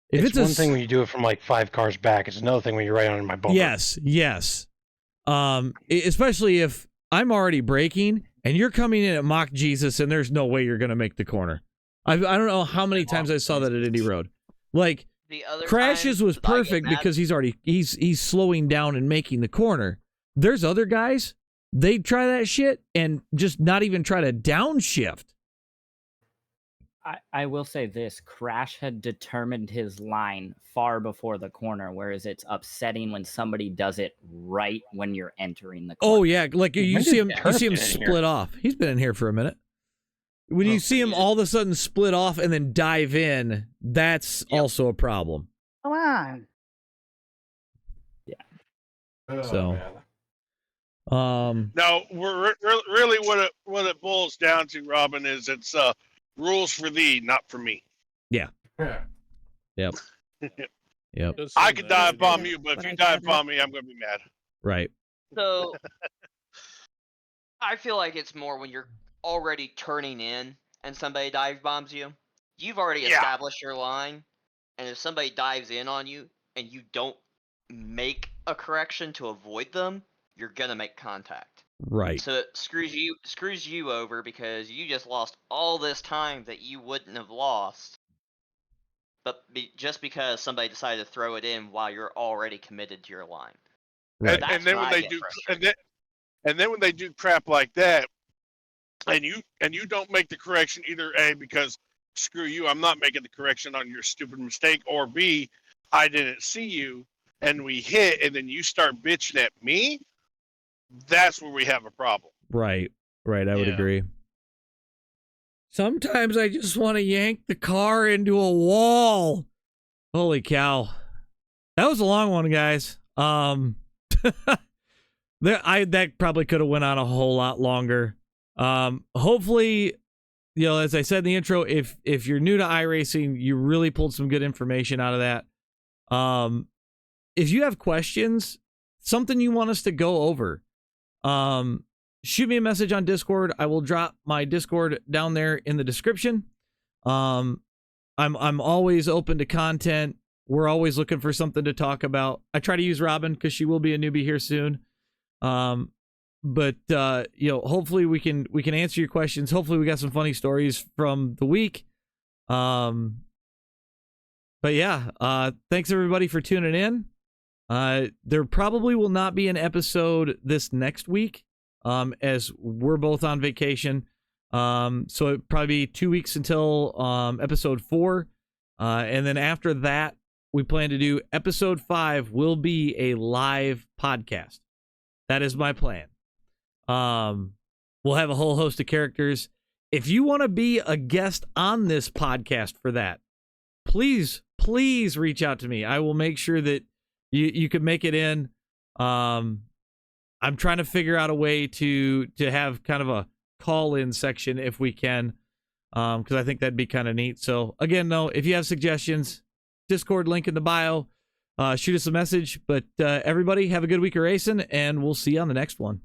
If It's one thing when you do it from like 5 cars back. It's another thing when you're right on my bumper. Yes. Especially if I'm already braking and you're coming in at Mach Jesus and there's no way you're going to make the corner. I don't know how many times I saw that at Indy Road. Like, The other Crashes times was that I get perfect mad- because he's slowing down and making the corner. There's other guys, they try that shit and just not even try to downshift. I will say this, Crash had determined his line far before the corner, whereas it's upsetting when somebody does it right when you're entering the corner. Oh yeah, like you see him split off. He's been in here for a minute. When you see him all of a sudden split off and then dive in, that's also a problem. Come on. So, No, we're really what it boils down to, Robin, is it's rules for thee, not for me. Yeah. Yep. Yep. I could dive bomb you, but if you dive bomb me, I'm gonna be mad. Right. So I feel like it's more when you're already turning in and somebody dive bombs you. You've already established your line, and if somebody dives in on you and you don't make a correction to avoid them, you're gonna make contact. Right. So it screws you over because you just lost all this time that you wouldn't have lost. But just because somebody decided to throw it in while you're already committed to your line. Right. And then when they do, and then when they do crap like that, and you don't make the correction, either A, because screw you, I'm not making the correction on your stupid mistake, or B, I didn't see you, and we hit, and then you start bitching at me, that's where we have a problem. Right. Right. I would agree. Sometimes I just want to yank the car into a wall. Holy cow. That was a long one, guys. That probably could have went on a whole lot longer. Hopefully, as I said in the intro, if you're new to iRacing, you really pulled some good information out of that. If you have questions, something you want us to go over, shoot me a message on Discord. I will drop my Discord down there in the description. I'm always open to content. We're always looking for something to talk about. I try to use Robin because she will be a newbie here soon. But hopefully we can answer your questions. Hopefully we got some funny stories from the week. But yeah, thanks everybody for tuning in. There probably will not be an episode this next week, as we're both on vacation. So it'll probably be 2 weeks until episode 4. And then after that, we plan to do episode 5 will be a live podcast. That is my plan. We'll have a whole host of characters. If you want to be a guest on this podcast for that, please reach out to me. I will make sure that you can make it in. I I'm trying to figure out a way to have kind of a call-in section if we can, because I think that'd be kind of neat. So again, though, if you have suggestions, Discord link in the bio. Shoot us a message. But everybody, have a good week of racing, and we'll see you on the next one.